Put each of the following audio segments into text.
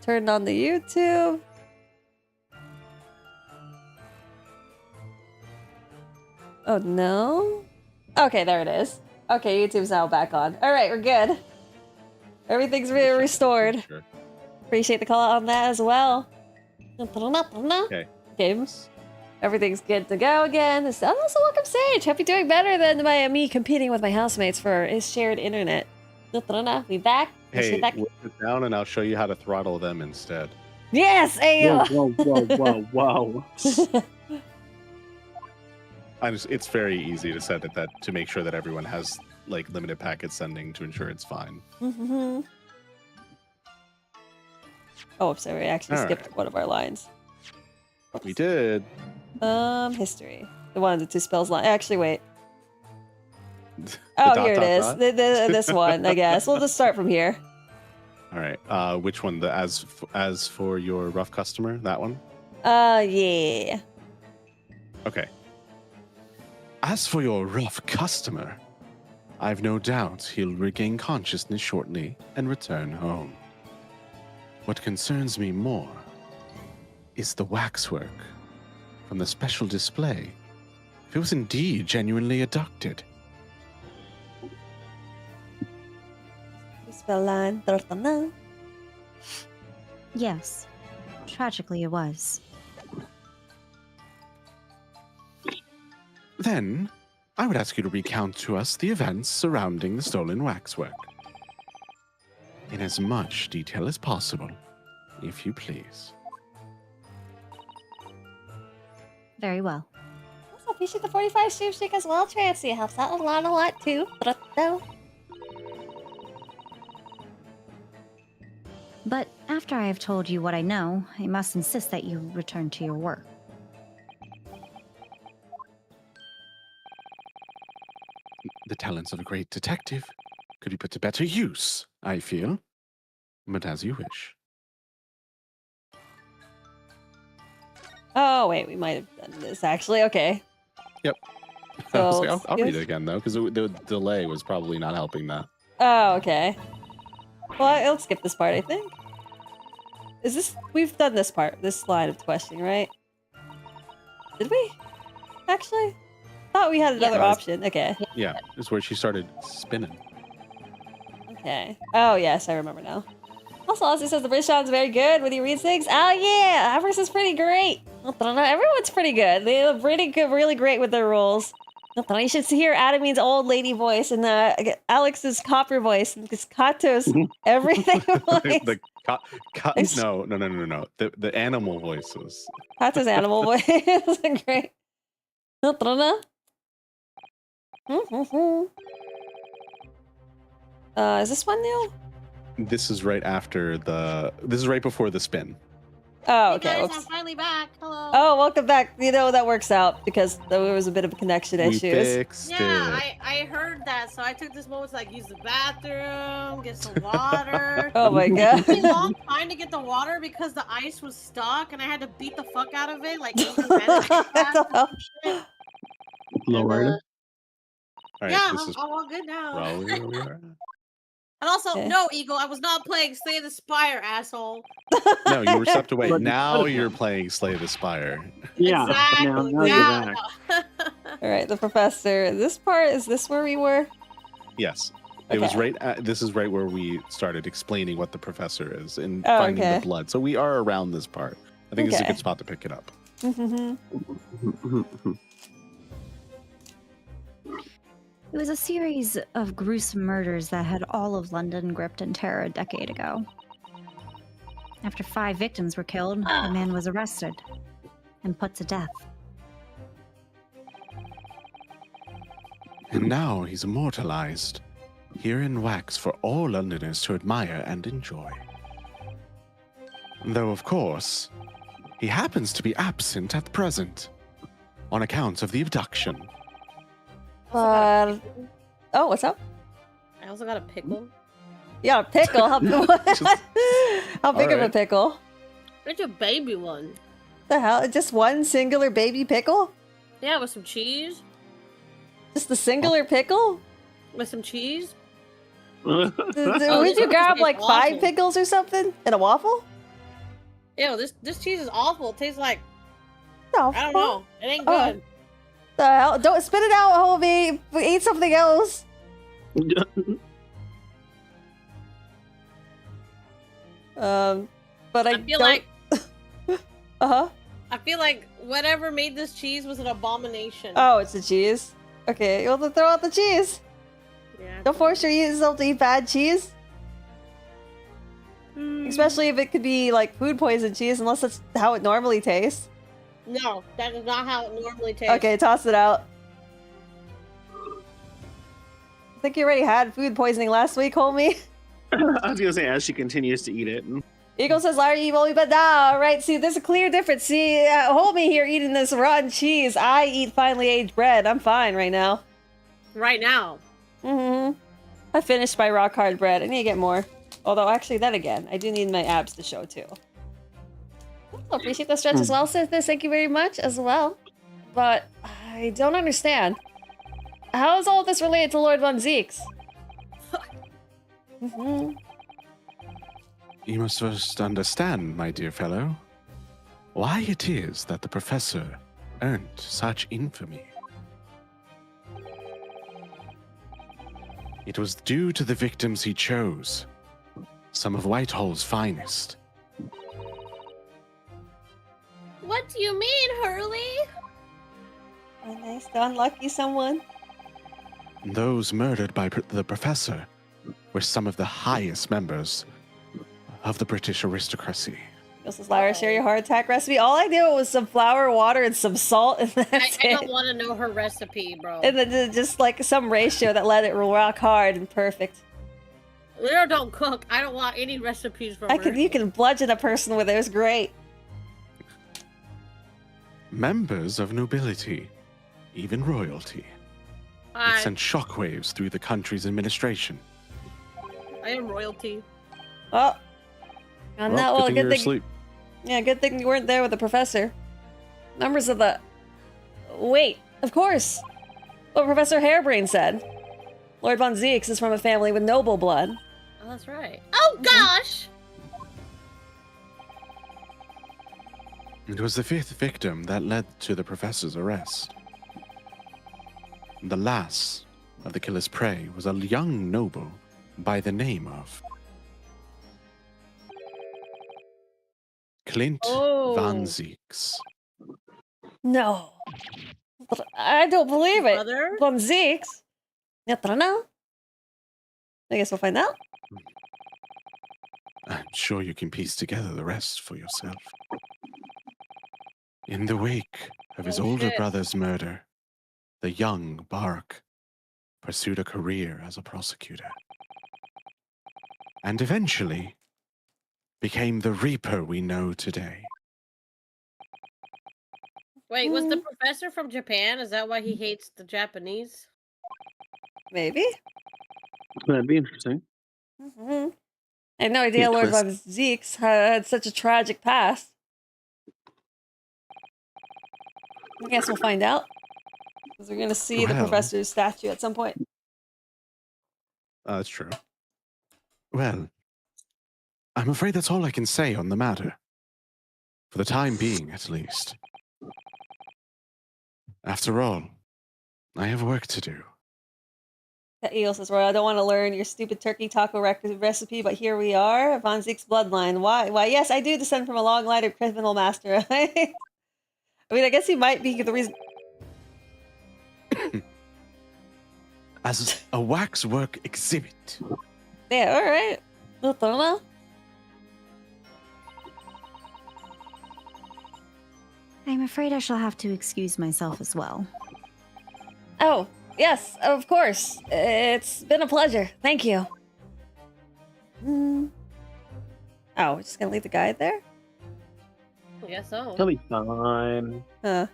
turned on the YouTube. Oh no. Okay, there it is. Okay, YouTube's now back on. All right, we're good. Everything's really restored. Sure. Appreciate the call out on that as well. Okay. Games. Everything's good to go again. Also, welcome Sage. Hope you're doing better than me competing with my housemates for his shared internet. We back. Hey, back. we'll sit down and I'll show you how to throttle them instead. Yes, Ayo. Whoa. It's very easy to set it to make sure that everyone has like limited packet sending to ensure it's fine. Mm-hmm. Oh, I'm sorry. I actually skipped one of our lines. We did. History. The one of the two spells line. Actually, wait. Oh, here it is. This one, I guess. We'll just start from here. All right. Which one? The as for your rough customer? That one? Yeah. Okay. As for your rough customer, I've no doubt he'll regain consciousness shortly and return home. What concerns me more is the waxwork from the special display. If it was indeed genuinely abducted. Spell line. Yes. Tragically, it was. Then, I would ask you to recount to us the events surrounding the stolen waxwork. In as much detail as possible, if you please. Very well. Also, appreciate the 45 stream streak as well, Transy. It helps out a lot too. But after I have told you what I know, I must insist that you return to your work. The talents of a great detective could be put to better use, I feel. But as you wish. Oh, wait. We might have done this, actually. Okay. Yep. So, I'll read it again, though, because the delay was probably not helping that. Oh, okay. Well, I'll skip this part, I think. Is this... We've done this part, this line of questioning, right? Did we? Actually? Thought we had another option. Okay. Yeah, it's where she started spinning. Okay. Oh, yes, I remember now. Also, Ozzy says the British sounds very good when he reads things. Oh, yeah! Avarice is pretty great. Everyone's pretty good. They're pretty good, really great with their roles. You should hear Adamine's old lady voice and Alex's copper voice and Kato's everything voice. No. The animal voices. Kato's animal voice is great. Is this one new? This is right after this is right before the spin. Oh, okay. Hey guys, I'm finally back. Hello. Oh, welcome back. You know, that works out because there was a bit of a connection issues. Fixed it. I heard that, so I took this moment to like use the bathroom, get some water. Oh my god. It took me a long time to get the water because the ice was stuck and I had to beat the fuck out of it. Like, Lord. All right, yeah, this I'm is all good now. probably where we are. And also, Okay. no, Eagle, I was not playing Slay the Spire, asshole. No, you were stepped away. But- Now you're playing Slay the Spire. Yeah. Exactly. Now you're Yeah. back. All right, the professor. This part, is this where we were? Yes. It was Okay. this is right where we started explaining what the professor is and Oh, finding okay. the blood. So we are around this part. I think this is a Okay. good spot to pick it up. It was a series of gruesome murders that had all of London gripped in terror a decade ago. After 5 victims were killed, the man was arrested and put to death. And now he's immortalized, here in wax for all Londoners to admire and enjoy. Though, of course, he happens to be absent at present, on account of the abduction. Oh, what's up? I also got a pickle. Yeah, a pickle. How, how big of a Alright. pickle? It's a baby one. The hell? Just one singular baby pickle? Yeah, with some cheese. Just a singular pickle? With some cheese. Would Oh, you grab it's like 5 waffle. pickles or something in a waffle? Ew, this cheese is awful. It tastes like No, I don't know. It ain't Oh. good. The hell? Don't spit it out, homie. Eat something else. But I feel don't... like Uh-huh. I feel like whatever made this cheese was an abomination. Oh, it's the cheese. Okay, you'll have to throw out the cheese. Yeah. Don't force yourself to eat bad cheese. Mm, Especially if it could be like food poison cheese, unless that's how it normally tastes. no, that is not how it normally tastes. Okay, toss it out. I think you already had food poisoning last week, homie. I was gonna say as she continues to eat it. Eagle says, "Are you evil?" But nah, right? See, there's a clear difference. See, homie here eating this rotten cheese. I eat finely aged bread. I'm fine right now. Right now. Mm-hmm. I finished my rock hard bread. I need to get more. Although, actually, then again, I do need my abs to show too. I appreciate the stretch as well, sis. Thank you very much as well. But I don't understand. How is all this related to Lord Von Zeeks? Mm-hmm. You must first understand, my dear fellow, why it is that the professor earned such infamy. It was due to the victims he chose, some of Whitehall's finest. What do you mean, Hurley? Oh, nice to unlucky someone. Those murdered by the professor were some of the highest members of the British aristocracy. This is Lyra, share your heart attack recipe. All I did was some flour, water, and some salt, and that's I it. don't want to know her recipe, bro. And then just like some ratio that let it rock hard and perfect. Lyra don't cook. I don't want any recipes from her. You can bludgeon a person with it. It was great. Members of nobility, even royalty. It sent shockwaves through the country's administration. I am royalty. Oh. On that, Well, well, good thing good you're thing. asleep. Yeah, good thing you weren't there with the professor. Members of the. Wait, of course. What Professor Harebrain said. Lord Von Zeeks is from a family with noble blood. Oh, that's right. Oh gosh! It was the fifth victim that led to the professor's arrest. The last of the killer's prey was a young noble by the name of Clint Van Zeeks. No. But I don't believe it. Brother? Von Zeeks? I don't know. I guess we'll find out. I'm sure you can piece together the rest for yourself. In the wake of his older shit. brother's murder, the young Bark pursued a career as a prosecutor. And eventually became the Reaper we know today. Wait, was the professor from Japan? Is that why he hates the Japanese? Maybe. That'd be interesting. Mm-hmm. I had no idea Yeah, Lord twist. Von Zeeks had such a tragic past. I guess we'll find out. Because we're going to see the Well. professor's statue at some point. That's true. Well, I'm afraid that's all I can say on the matter. For the time being, at least. After all, I have work to do. Eagle says, "Roy, I don't want to learn your stupid turkey taco recipe, but here we are. Von Zeek's bloodline. Why? Why, yes, I do descend from a long line of criminal master. I mean, I guess he might be the reason." As a waxwork exhibit. Yeah, alright. I don't know. I'm afraid I shall have to excuse myself as well. Oh, yes, of course. It's been a pleasure. Thank you. Oh, we're just gonna leave the guide there? I guess so. He'll be fine. Huh.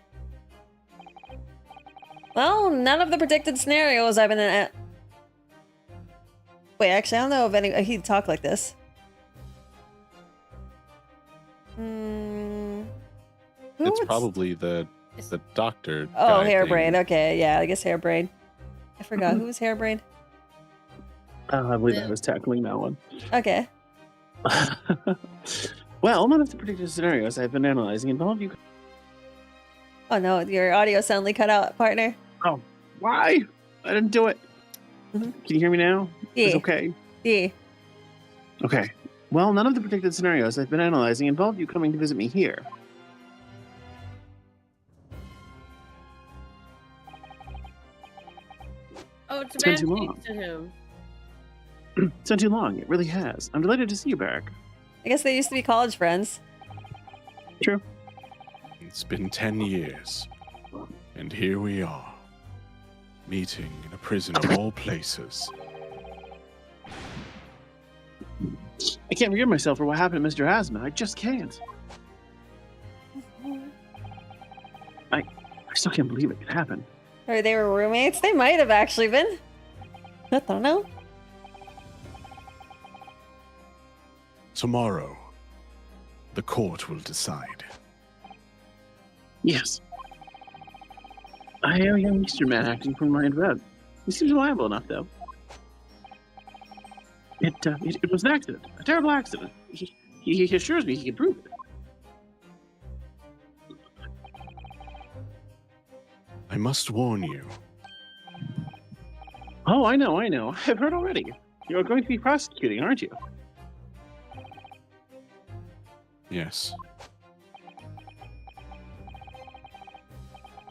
Well, none of the predicted scenarios I've been in. Wait, actually, I don't know if he'd talk like this. Who It's would- probably the doctor. Oh, guy Hairbrain. thing. Okay, yeah, I guess Hairbrain. I forgot. Who was Hairbrain? I believe I was tackling that one. Okay. Well, none of the predicted scenarios I've been analyzing involve you. Oh no, your audio suddenly cut out, partner. Oh, why? I didn't do it. Mhm. Can you hear me now? It's Yeah. okay. Yeah. Okay. Well, none of the predicted scenarios I've been analyzing involve you coming to visit me here. Oh, it's It's been too been long. to him. It's been too long. It really has. I'm delighted to see you back. I guess they used to be college friends. True. It's been 10 years, and here we are, meeting in a prison of all places. I can't forgive myself for what happened to Mr. Asma. I just can't. I still can't believe it could happen. Or they were roommates? They might have actually been. I don't know. Tomorrow, the court will decide. Yes. I am a young Eastern man acting from my bed. He seems reliable enough, though. It was an accident, a terrible accident. He assures me he can prove it. I must warn you, Oh, I know. I've heard already. You're going to be prosecuting, aren't you? yes,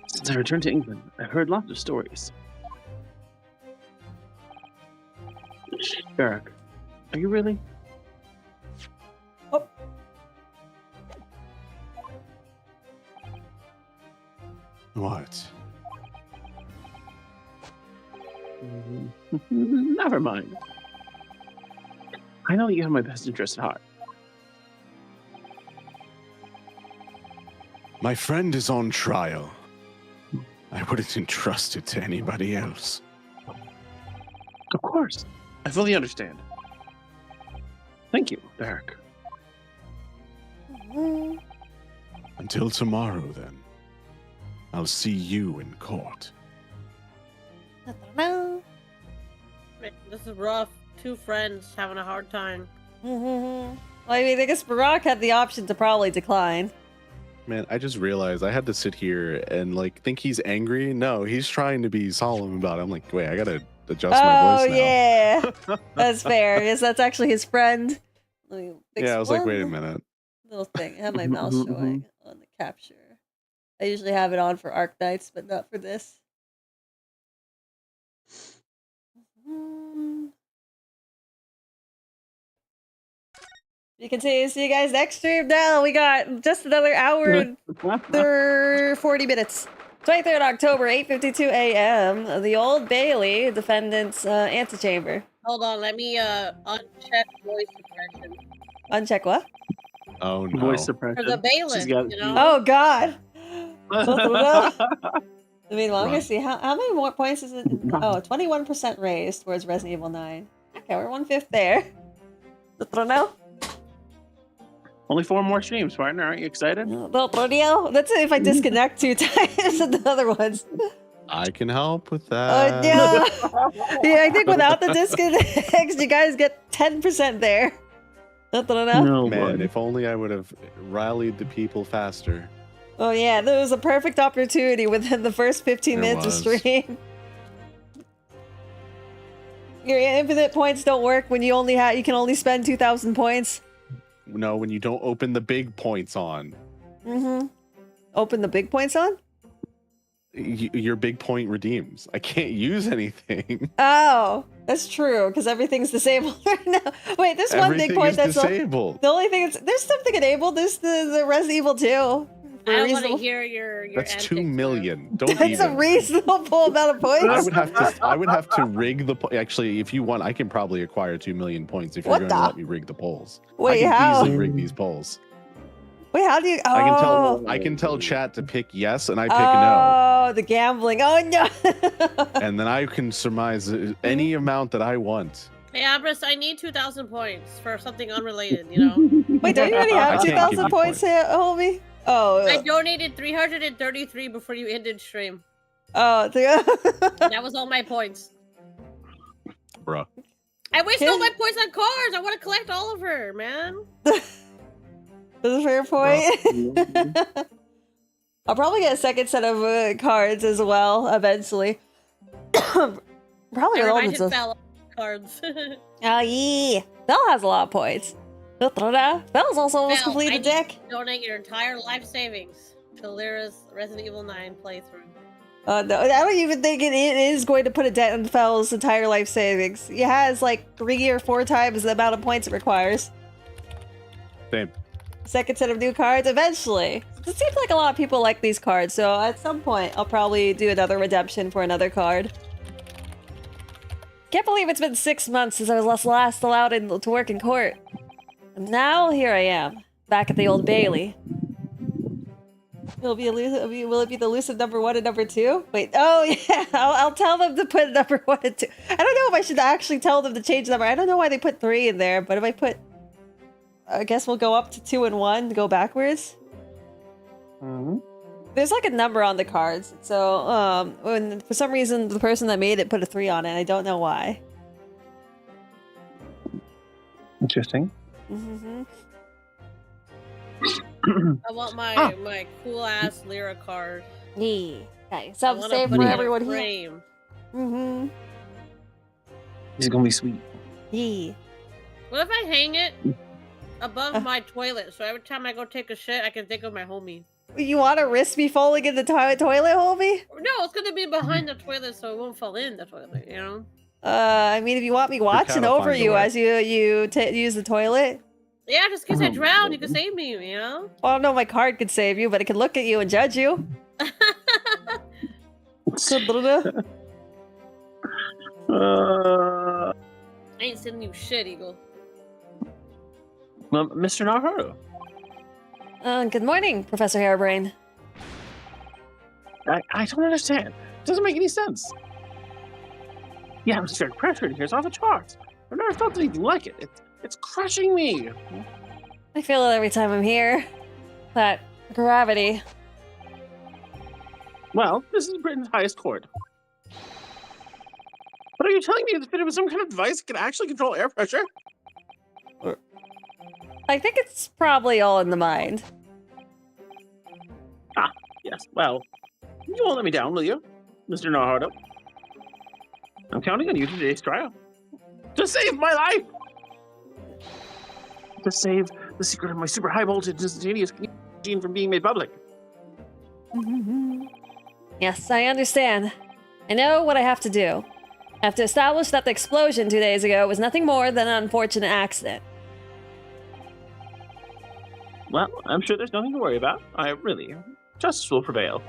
Since I returned to England, I've heard lots of stories. Eric, are you really? what? Never mind. I know that you have my best interest at heart. My friend is on trial. I wouldn't entrust it to anybody else. Of course. I fully understand. Thank you, Eric. Until tomorrow, then. I'll see you in court. I don't know. Man, this is rough. Two friends having a hard time. Well, I mean, I guess Barack had the option to probably decline. Man, I just realized I had to sit here and think he's angry. No, he's trying to be solemn about it. I'm like, wait, I gotta adjust my Oh, voice now. yeah. That's fair. Yes, that's actually his friend. Let me fix Yeah, I was like, wait a one minute. little thing. I have my mouse showing on the capture. I usually have it on for Arknights, but not for this. You can see you guys next stream now. We got just another hour and 40 minutes. 23rd October, 8:52 a.m. The Old Bailey defendant's antechamber. Hold on, let me uncheck voice suppression. Uncheck what? Oh no. Voice suppression. For the bailiff, She's got- you know? Oh God! I mean, well, I'm gonna Run. see how many more points is it? Oh, 21% raised towards Resident Evil 9. Okay, we're 1/5 there. I don't know. Only 4 more streams, partner. Aren't you excited? That's if I disconnect 2 times and the other ones. I can help with Oh that. no! Yeah, I think without the disconnects, you guys get 10% there. I don't know. No, Man, bud. if only I would have rallied the people faster. Oh yeah, there was a perfect opportunity within the first 15 There minutes of was. stream. Your infinite points don't work when you can only spend 2,000 points. No, when you don't open the big points on. Mm-hmm. Open the big points on? Your big point redeems. I can't use anything. Oh, that's true, because everything's disabled right now. Wait, there's one big Everything point is that's disabled. the only thing there's something enabled. There's the Resident Evil 2. I don't want to Reasonable- hear your That's antics, 2 man. million. Don't That's a even. reasonable amount of points. I would have to rig the actually, if you want, I can probably acquire 2 million points if you're What going to the- let me rig the polls. Wait, I can how? easily rig these polls. Wait, how do you? Oh, I can tell chat to pick yes and I pick oh, the gambling. Oh no. no. And then I can surmise any amount that I want. Hey, Abras, I need 2,000 points for something unrelated, you know? Wait, don't you already I have can't give 2,000 you points, homie? Oh, I donated 333 before you ended stream. oh, That was all my points. Bruh. I wasted all my points on cars. I want to collect all of her, man. That's a fair point. I'll probably get a second set of cards as well eventually. Probably I with all reminded the Bella cards. Oh yeah, Belle has a lot of points. Belle's also almost Belle, completed I the deck. Donate your entire life savings to Lyra's Resident Evil 9 playthrough. No, I don't even think it is going to put a dent in Belle's entire life savings. He has like 3 or 4 times the amount of points it requires. Same. Second set of new cards eventually. It seems like a lot of people like these cards, so at some point I'll probably do another redemption for another card. Can't believe it's been 6 months since I was last allowed to work in court. And now here I am, back at the Old Bailey. Will it be the elusive number 1 and number 2? Wait, oh yeah, I'll tell them to put number 1 and 2. I don't know if I should actually tell them to change the number. I don't know why they put 3 in there, but if I put... I guess we'll go up to 2 and 1 to go backwards. There's like a number on the cards, so when for some reason the person that made it put a 3 on it, I don't know why. Interesting. Mm-hmm. I want my cool ass Lyra card. Yeah. Okay, I so wanna save put for it in a everyone here. frame. Mm-hmm. This is gonna be sweet. Yeah. What if I hang it above my toilet so every time I go take a shit, I can think of my homie? You want to risk me falling in the toilet, homie? No, it's gonna be behind the toilet so it won't fall in the toilet, you know? I mean, if you want me watching kinda over find a you way. as you use the toilet. Yeah, just in case I drown, you can save me, you know? Well, no, my card could save you, but it can look at you and judge you. I ain't sending you shit, Eagle. Mr. Naruto. Good morning, Professor Hairbrain. I don't understand. It doesn't make any sense. The atmospheric pressure in here is off the charts. I've never felt anything like it. It's crushing me. I feel it every time I'm here. That gravity. Well, this is Britain's highest court. But are you telling me it's fitted with some kind of device that can actually control air pressure? I think it's probably all in the mind. Yes, well, you won't let me down, will you, Mr. Naruto? I'm counting on you to today's trial. To save my life! To save the secret of my super high voltage instantaneous machine from being made public. Yes, I understand. I know what I have to do. I have to establish that the explosion 2 days ago was nothing more than an unfortunate accident. Well, I'm sure there's nothing to worry about. Justice will prevail.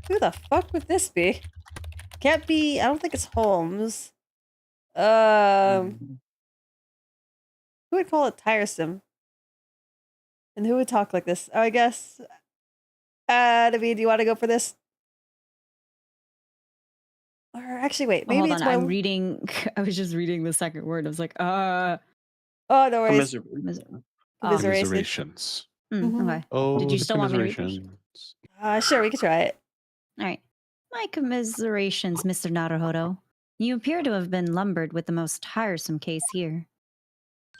Who the fuck would this be? Can't be, I don't think it's Holmes. Who would call it tiresome? And who would talk like this? Oh, I guess. David, do you want to go for this? Or actually, wait, maybe Hold it's on, more. I'm reading. I was just reading the second word. I was like, Oh, no worries. Commiserations. Commiserations. Okay. Oh, Did you the still want me to read? commiserations. Sure, we could try it. All right. My commiserations, Mr. Naruhodo. You appear to have been lumbered with the most tiresome case here.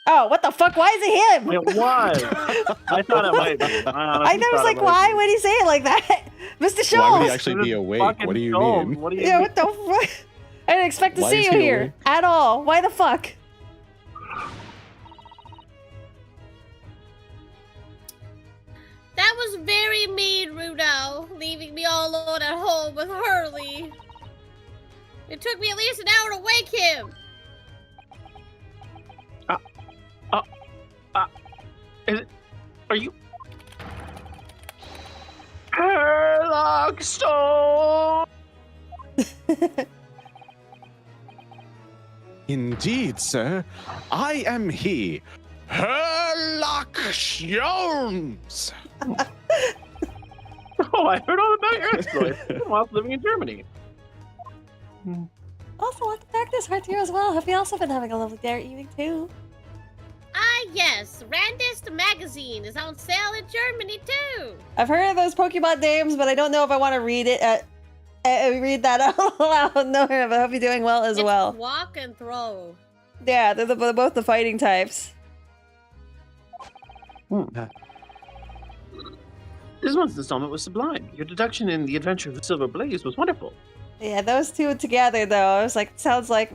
Oh, what the fuck? Why is it him? It was. I thought it might be. I was like, why would he say it like that? Mr. Schultz! Why would he actually be awake? What do you mean? What do you Yeah, mean? what the fuck? I didn't expect to Why see is you he here awake? at all. Why the fuck? That was very mean, Rudo, leaving me all alone at home with Hurley. It took me at least an hour to wake him. Are you... Herlock Stone! Indeed, sir. I am he, Herlock Jones. Oh, I heard all about your exploits. Whilst living in Germany. Also, welcome back this heart here as well. Have you also been having a lovely day or evening too? Yes, Randist magazine is on sale in Germany too. I've heard of those Pokemon names, but I don't know if I want to read it. Read that out loud. No, but I hope you're doing well as It's well. walk and throw. Yeah, they're both the fighting types. This month's installment was sublime. Your deduction in The Adventure of the Silver Blaze was wonderful. Yeah, those two together, though, I was like, sounds like,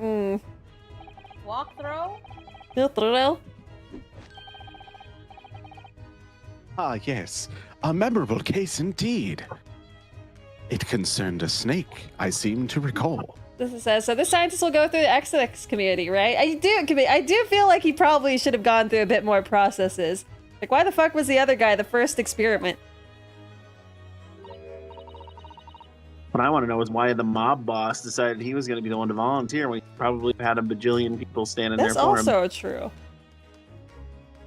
Walk throw? thrill. Ah, yes. A memorable case indeed. It concerned a snake, I seem to recall. This is so this scientist will go through the ethics community, right? I do feel like he probably should have gone through a bit more processes. Like, why the fuck was the other guy the first experiment? What I want to know is why the mob boss decided he was going to be the one to volunteer when he probably had a bajillion people standing That's there for him. also true.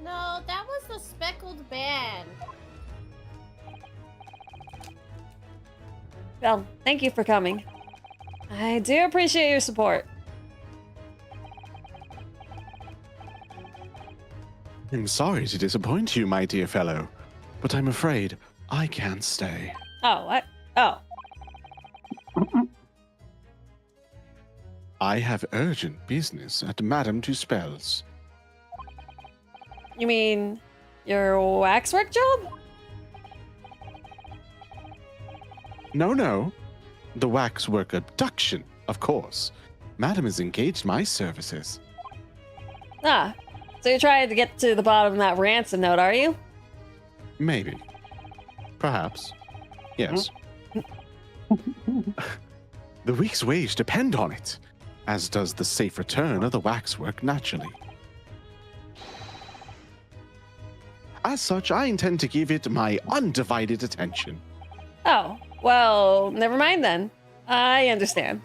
No, that was the speckled band. Well, thank you for coming. I do appreciate your support. I'm sorry to disappoint you, my dear fellow, but I'm afraid I can't stay. Oh, what? Oh. I have urgent business at Madame Tuspel's. You mean your waxwork job? No. The waxwork abduction, of course. Madame has engaged my services. Ah, so you're trying to get to the bottom of that ransom note, are you? Maybe. Perhaps. Yes. The week's wage depend on it, as does the safe return of the waxwork naturally. As such, I intend to give it my undivided attention. Oh, well, never mind then. I understand.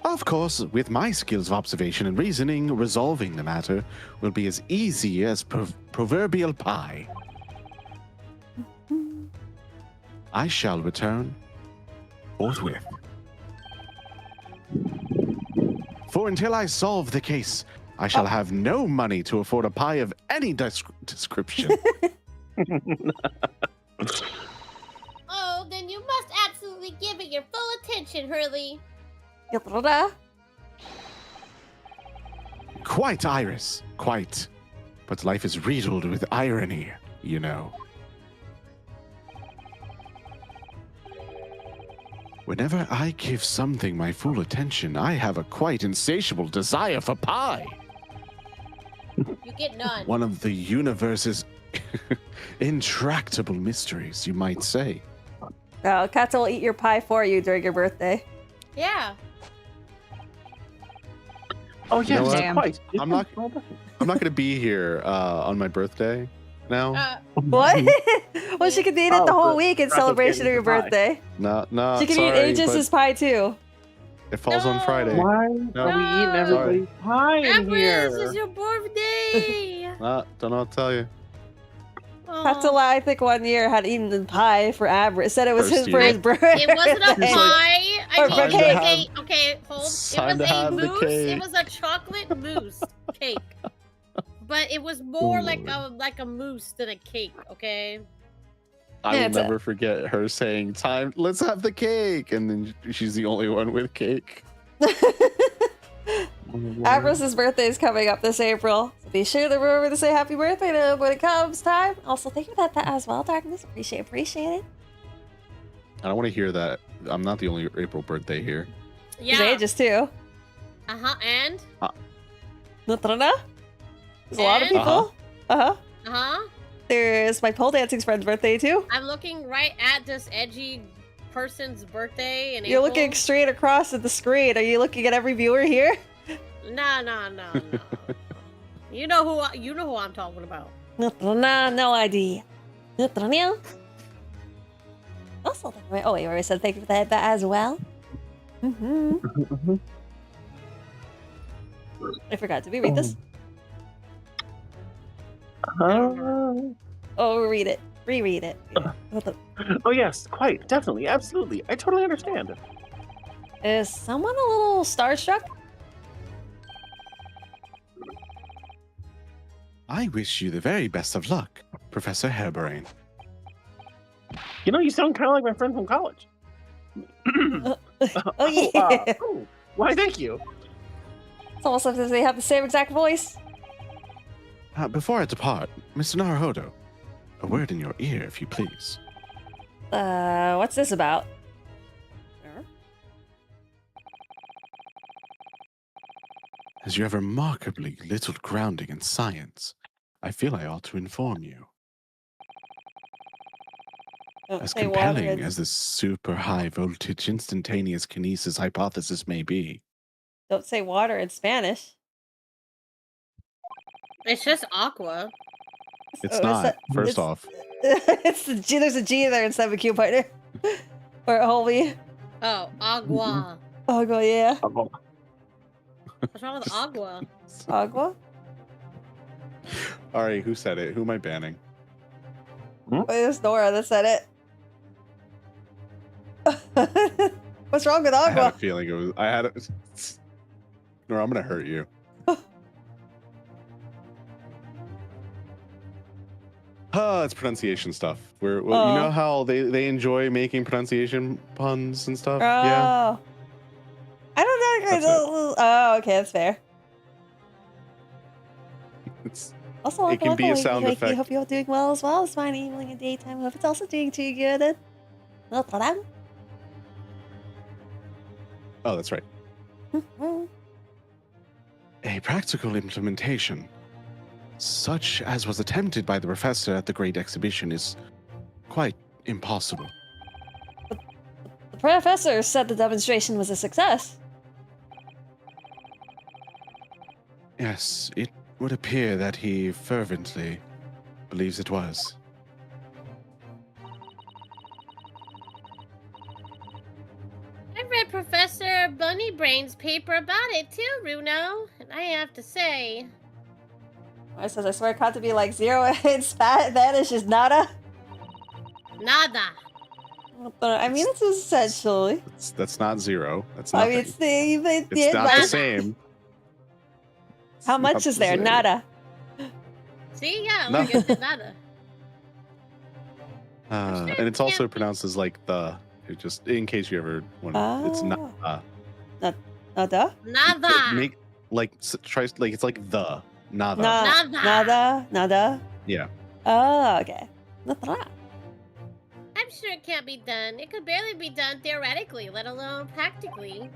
Of course, with my skills of observation and reasoning, resolving the matter will be as easy as proverbial pie. I shall return forthwith. For until I solve the case, I shall have no money to afford a pie of any description. Oh, then you must absolutely give it your full attention, Hurley. Quite, Iris, quite. But life is riddled with irony, you know. Whenever I give something my full attention, I have a quite insatiable desire for pie. You get none. One of the universe's intractable mysteries, you might say. Oh, Katza will eat your pie for you during your birthday. Yeah. Oh, You know yes, what? Damn. quite. I'm not going to be here on my birthday now. What? Well, she could eat it the Oh, whole but week in Katza's celebration of getting your the pie. birthday. No, She could sorry, eat Aegis' pie too. but it falls on No. Friday. Why No. are we eating No. everybody's pie in Ambrose, here? it's your birthday. Don't know what to tell you. Katza, I think, one year had eaten the pie for Abra. Said it was First his for year. his birthday. It wasn't a He's like, pie. Or I mean, for it cake. was a okay. Hold. It's It time was to a have the mousse. It cake. was a chocolate mousse cake, but it was more like a mousse than a cake. Okay. I Yeah, will it's a- never forget her saying, "Time, let's have the cake," and then she's the only one with cake. Abros's birthday is coming up this April. So be sure to remember to say happy birthday to him when it comes time. Also, thank you for that as well, Darkness. Appreciate it. I don't want to hear that. I'm not the only April birthday here. His Yeah. Aegis too. And. There's a lot of And? people. Uh-huh. Uh-huh. There's my pole dancing's friend's birthday too. I'm looking right at this edgy person's birthday in You're April. looking straight across at the screen. Are you looking at every viewer here? No. You know who I'm talking about. No idea. Also, oh, you already said thank you for that as well. I forgot. Did we read this? Oh, read it. Reread it. What the- Oh, yes, quite. Definitely. Absolutely. I totally understand. Is someone a little starstruck? I wish you the very best of luck, Professor Hairbrain. You know, you sound kind of like my friend from college. Oh, yeah. Oh, why, thank you. It's almost as if they have the same exact voice. Before I depart, Mr. Naruhodo, a word in your ear, if you please. What's this about? As you have remarkably little grounding in science, I feel I ought to inform you. Don't As say water compelling and- as this super high voltage instantaneous kinesis hypothesis may be, Don't say water in Spanish. It's just aqua. it's Oh, not. First it's- off, it's the G. There's a G there instead of a Q, partner. Or a homie. Oh, agua. Oh, go yeah. What's wrong with agua? Agua. Ari, who said it? Who am I banning? It was Nora that said it. What's wrong with I had a agua? feeling it was. I had it. No, I'm gonna hurt you. It's pronunciation stuff. You know how they enjoy making pronunciation puns and stuff. Oh. Yeah. I don't know. That's Oh, okay, that's fair. It's Also, It can be a welcome, sound Wakey. effect. Hope you're doing well as well. It's fine evening and daytime. Hope it's also doing too good. No problem. oh, that's right. A practical implementation, such as was attempted by the professor at the Great Exhibition, is quite impossible. The professor said the demonstration was a success. Yes, it would appear that he fervently believes it was. I read Professor Bunnybrain's paper about it too, Runo. And I have to say, I says I swear it caught to be like 0 in Spanish is nada. nada. I mean, it's essentially. That's not 0. That's I nothing. mean, it's It's not the like- same. It's How not much is the there? same. Nada. See, yeah, No. look, it said nada. And it's also pronounced as like the. It just in case you ever wonder, it's not. Nada? Nada. Make like try like it's like the nada. Nada. Nada. Nada. Yeah. Oh, okay. Nada. I'm sure it can't be done. It could barely be done theoretically, let alone practically.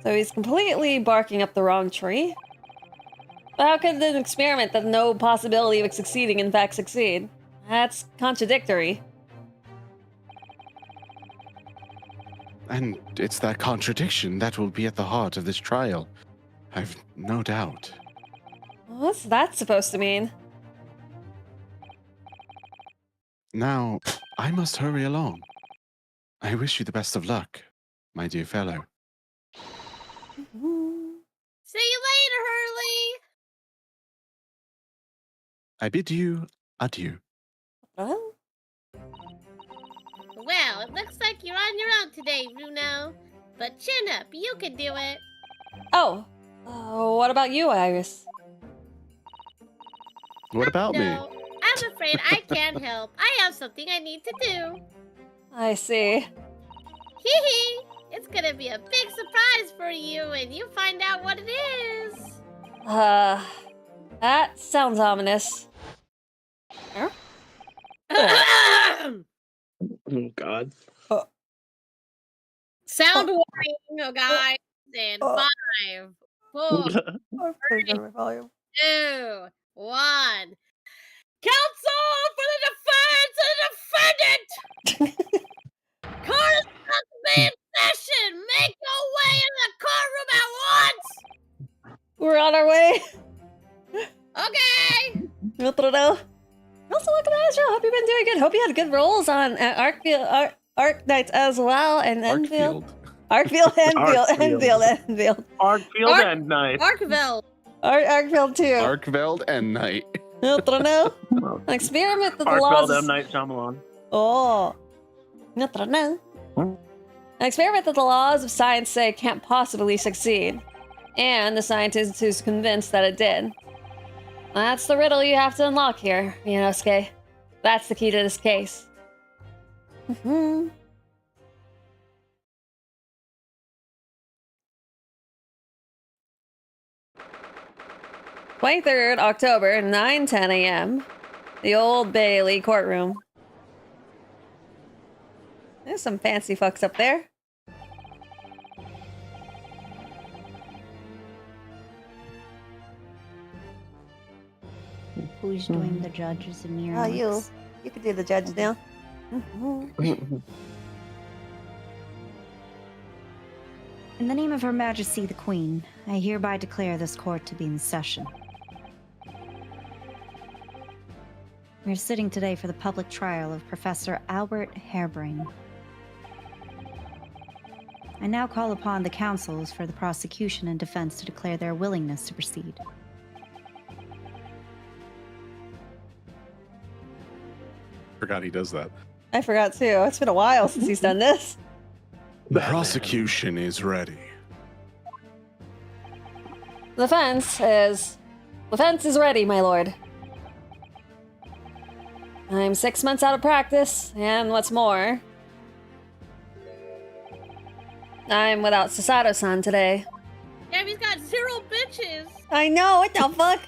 So he's completely barking up the wrong tree. But how could an experiment that no possibility of succeeding in fact succeed? That's contradictory. And it's that contradiction that will be at the heart of this trial. I've no doubt. What's that supposed to mean? Now, I must hurry along. I wish you the best of luck, my dear fellow. See you later, Hurley. I bid you adieu. Well, Well, it looks like you're on your own today, Runo. But chin up, you can do it. oh. What about you, Iris? What about me? No, I'm afraid I can't help. I have something I need to do. I see. Hee hee! It's gonna be a big surprise for you when you find out what it is. That sounds ominous. Oh, God. Sound warning, guys. In 5, 4, 2, 1. Counsel for the defense and defendant! Court is about to be in session! Make your way in the courtroom at once! We're on our way. Okay! Also, welcome to Astro. Hope you've been doing good. Hope you had good rolls on Arc Knights as well, and Enfield. Arcfield, Enfield. Arkfield and Knight. Arkville! Arcfield too. Arkveld and Knight. An experiment that the Arkfeld laws. M. Night Shyamalan. Oh. An experiment that the laws of science say can't possibly succeed. And the scientist who's convinced that it did. That's the riddle you have to unlock here, Inosuke. That's the key to this case. Mhm. 23rd October, 9:10 a.m. The Old Bailey courtroom. There's some fancy fucks up there. Who's doing the judges and your Oh, you. You could do the judge now. In the name of Her Majesty the Queen, I hereby declare this court to be in session. We are sitting today for the public trial of Professor Albert Harebrain. I now call upon the counsels for the prosecution and defense to declare their willingness to proceed. Forgot he does that. I forgot too. It's been a while since he's done this. The prosecution is ready. The fence is ready, my lord. I'm 6 months out of practice, and what's more, I'm without Sasato-san today. Yeah, he's got 0 bitches. I know, what the fuck?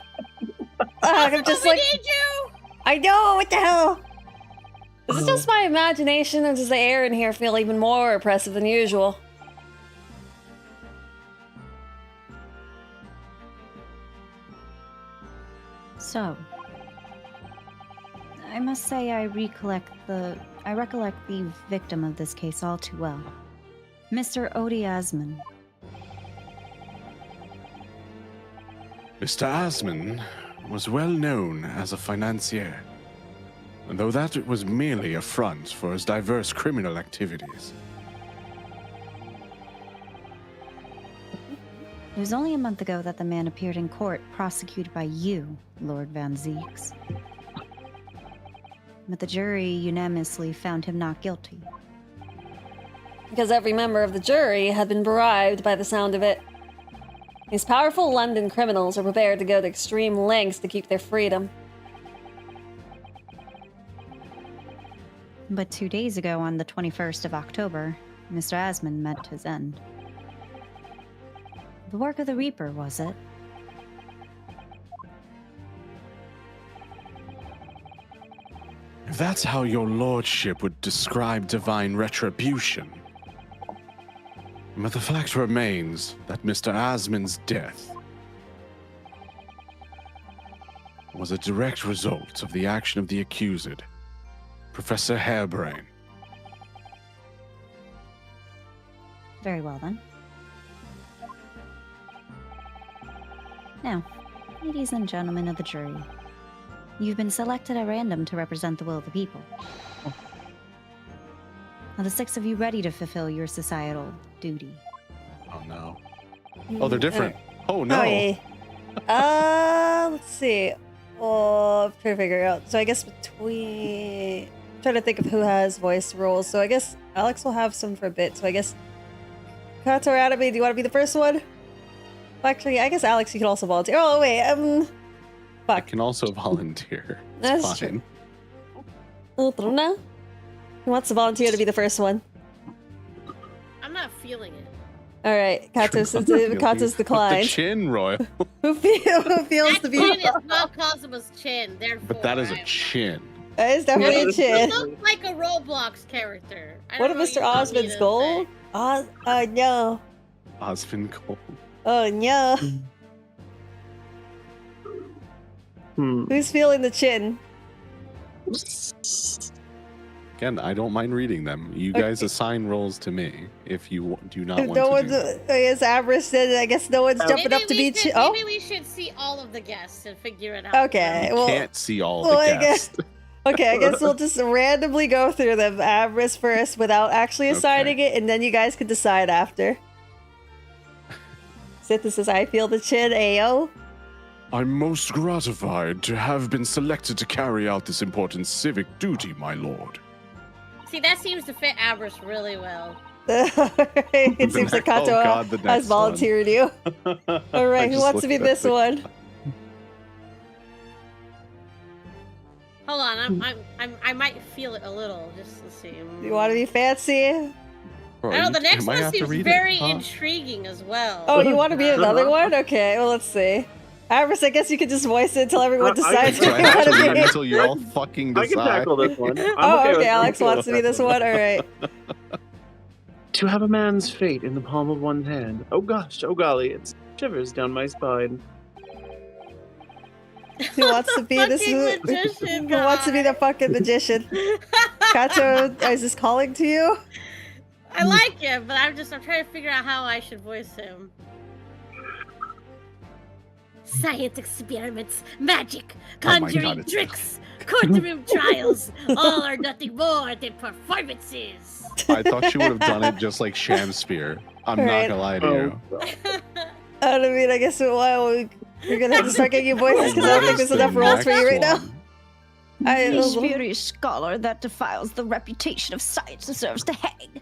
I'm just we like, need you. I know, what the hell? Is it just my imagination, or does the air in here feel even more oppressive than usual? So, I must say I recollect the victim of this case all too well. Mr. Odie Asman. Mr. Asman was well known as a financier, though that was merely a front for his diverse criminal activities. It was only a month ago that the man appeared in court prosecuted by you, Lord Van Zeeks. But the jury unanimously found him not guilty. Because every member of the jury had been bribed by the sound of it. These powerful London criminals are prepared to go to extreme lengths to keep their freedom. But 2 days ago, on the 21st of October, Mr. Asman met his end. The work of the Reaper, was it? If that's how your lordship would describe divine retribution. But the fact remains that Mr. Asman's death was a direct result of the action of the accused, Professor Harebrain. Very well, then. Now, ladies and gentlemen of the jury, you've been selected at random to represent the will of the people. Are the 6 of you ready to fulfill your societal duty? Oh no. Oh, they're different. Oh no. Oh, yeah. Let's see. Oh, I'm trying to figure it out. So I guess between... I'm trying to think of who has voice roles. So I guess Alex will have some for a bit. So I guess... Kato or Anime, do you want to be the first one? Actually, I guess Alex, you can also volunteer. Oh, wait, I fuck. can also volunteer. It's That's fine. True. Who wants to volunteer to be the first one? I'm not feeling it. All right, Kato's The declined. chin, Royal. Who feels That to be? chin is not Cosima's chin, therefore. But that is a I'm- chin. That is definitely a He chin. looks like a Roblox character. I What don't of know Mr. what you want me Osmond's to gold? say. Oh no. Osmond Cole. Oh no. Who's feeling the chin? Again, I don't mind reading them. You guys assign roles to me if you do not want No to one's. do that. I guess Avarice did. I guess no one's jumping up to be. Maybe we should see all of the guests and figure it out. Okay. You Well. can't see all well, the I guess- guests. Okay, I guess we'll just randomly go through them. Avarice first, without actually assigning it, and then you guys can decide after. Synthesis. I feel the chin. Ao. I'm most gratified to have been selected to carry out this important civic duty, my lord. See, that seems to fit Avarice really well. It seems like Kato God, the has next volunteered you. All right, who wants to be this one? Hold on, I might feel it a little. Just to see. You want to be fancy? Bro, I know the next might one have to seems read it, very huh? intriguing as well. Oh, you want to be another one? Okay, well, let's see. Iris, I guess you could just voice it until everyone decides Do who I you have want to to read be. until you all fucking I can decide? tackle this one. I'm Oh, with okay, it. Alex wants to be this one. All right. To have a man's fate in the palm of one's hand. Oh gosh, oh golly, it shivers down my spine. Who wants to be this? Fucking magician Who wants to be the fucking magician? Kato, is this calling to you? I like him, but I'm trying to figure out how I should voice him. Science experiments, magic, Oh my conjuring God, it's- tricks, courtroom trials, all are nothing more than performances. I thought you would have done it just like Shamspear. I'm not Right. gonna lie to you. I mean, I guess we're gonna have to start getting you voices because I don't What think there's is the enough roles for you right next now. one? Any spurious scholar that defiles the reputation of science deserves to hang.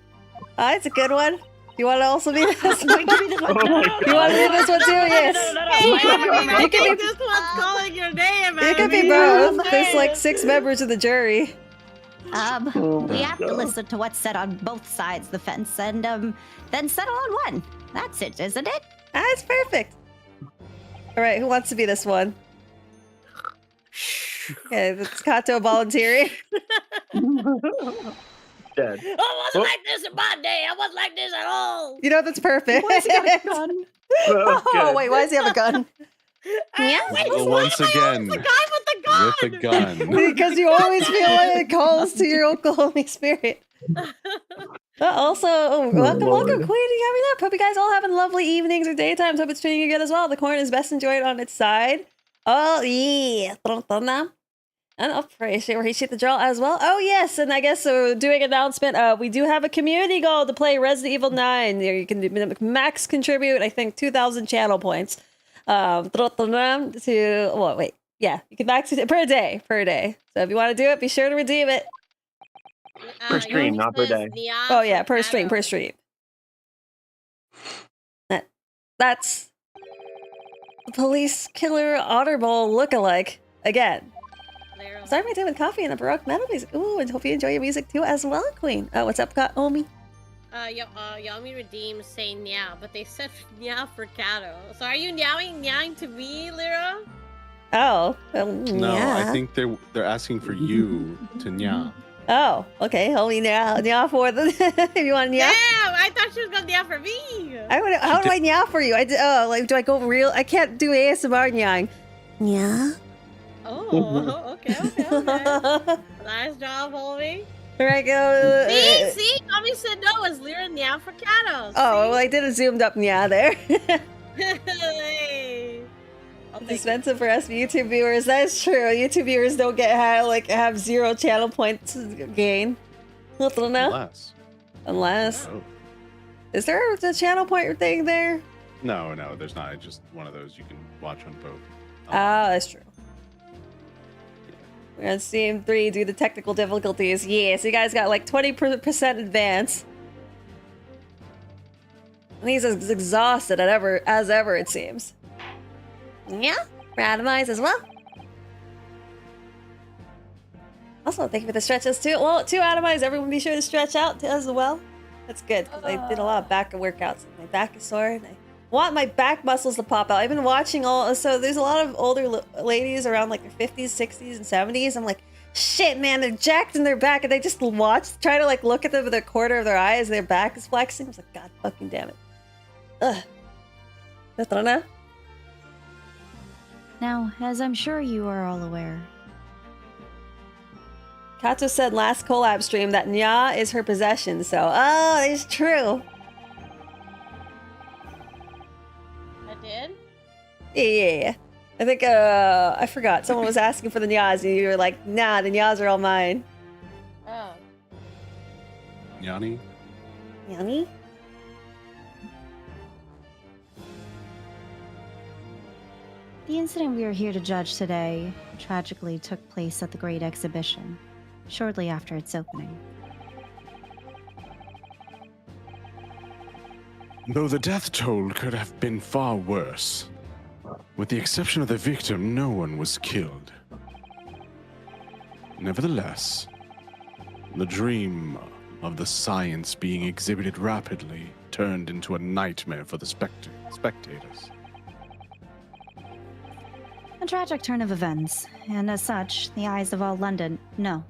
That's a good one. You want to also be this? Wait, give me this one. Oh my You want to be this one too? Yes. Hey, You I can think be- this one's calling your name. You can be both. There's like 6 members of the jury. Oh We my have to God. listen to what's said on both sides of the fence and then settle on one. That's it, isn't it? That's perfect. All right, who wants to be this one? Okay, that's Kato volunteering. Dead. I wasn't like this in my day. I wasn't like this at all. You know that's perfect. Why has he got a gun? Oh Good. wait, why does he have a gun? Yeah. Wait, Well, why once am I always again, the guy with the gun? With a gun. Because you always feel like it calls to your Uncle Holy Spirit. Also, welcome, Lord. Queen. You having up? Hope you guys all having lovely evenings or daytimes. Hope it's treating you good as well. The corn is best enjoyed on its side. Oh yeah, and appreciate the draw as well. Oh yes, and I guess doing announcement. We do have a community goal to play Resident Evil 9. There you can max contribute. I think 2,000 channel points. To what? Wait, yeah, you can max it per day. So if you want to do it, be sure to redeem it. Per stream, not per day. Oh yeah, per stream. That's the police killer Otter Bowl lookalike again. Start my day with coffee and a Baroque metal music. Ooh, and hope you enjoy your music too as well, Queen. Oh, what's up, Omi? Y'all me redeem say meow, but they said meow for Kato. So are you meowing to me, Lyra? Oh, No, yeah. I think they're asking for you to nya. Oh, okay. Homie, nya for the. If you want nya, Damn, I thought she was gonna meow for me. how do I nya for you? Do I go real? I can't do ASMR nyang. Nya. Oh, okay. Nice job, homie. Here I go. See, Tommy said no. It's Lyra meow for Kato. Oh, well, I did a zoomed up nya there. Hey. I'll It's take it. expensive for us YouTube viewers. That's true. YouTube viewers don't have 0 channel points gain. I don't know. Unless. Oh. Is there a channel point thing there? No, there's not. It's just one of those you can watch on both. Ah, that's true. We're on Steam 3 due to technical difficulties. Yeah, so you guys got like 20% advance. And he's as exhausted as ever, it seems. Yeah, randomized as well. Also, thank you for the stretches too. Well, 2 atomized, everyone be sure to stretch out as well. That's good, because I did a lot of back workouts. My back is sore, and I want my back muscles to pop out. I've been watching so there's a lot of older ladies around like their 50s, 60s, and 70s. I'm like, shit, man, they're jacked in their back, and they just try to like look at them with a corner of their eye as their back is flexing. I was like, God fucking damn it. Ugh. I don't know. Now, as I'm sure you are all aware, Kato said last collab stream that Nya is her possession, so it's true. I did? Yeah. I think I forgot. Someone was asking for the Nyas, and you were like, nah, the Nyas are all mine. Oh. Yanni? Yanni? the incident we are here to judge today tragically took place at the Great Exhibition, shortly after its opening. Though the death toll could have been far worse. With the exception of the victim, no one was killed. Nevertheless, the dream of the science being exhibited rapidly turned into a nightmare for the spectators. A tragic turn of events, and as such, the eyes of all London, no,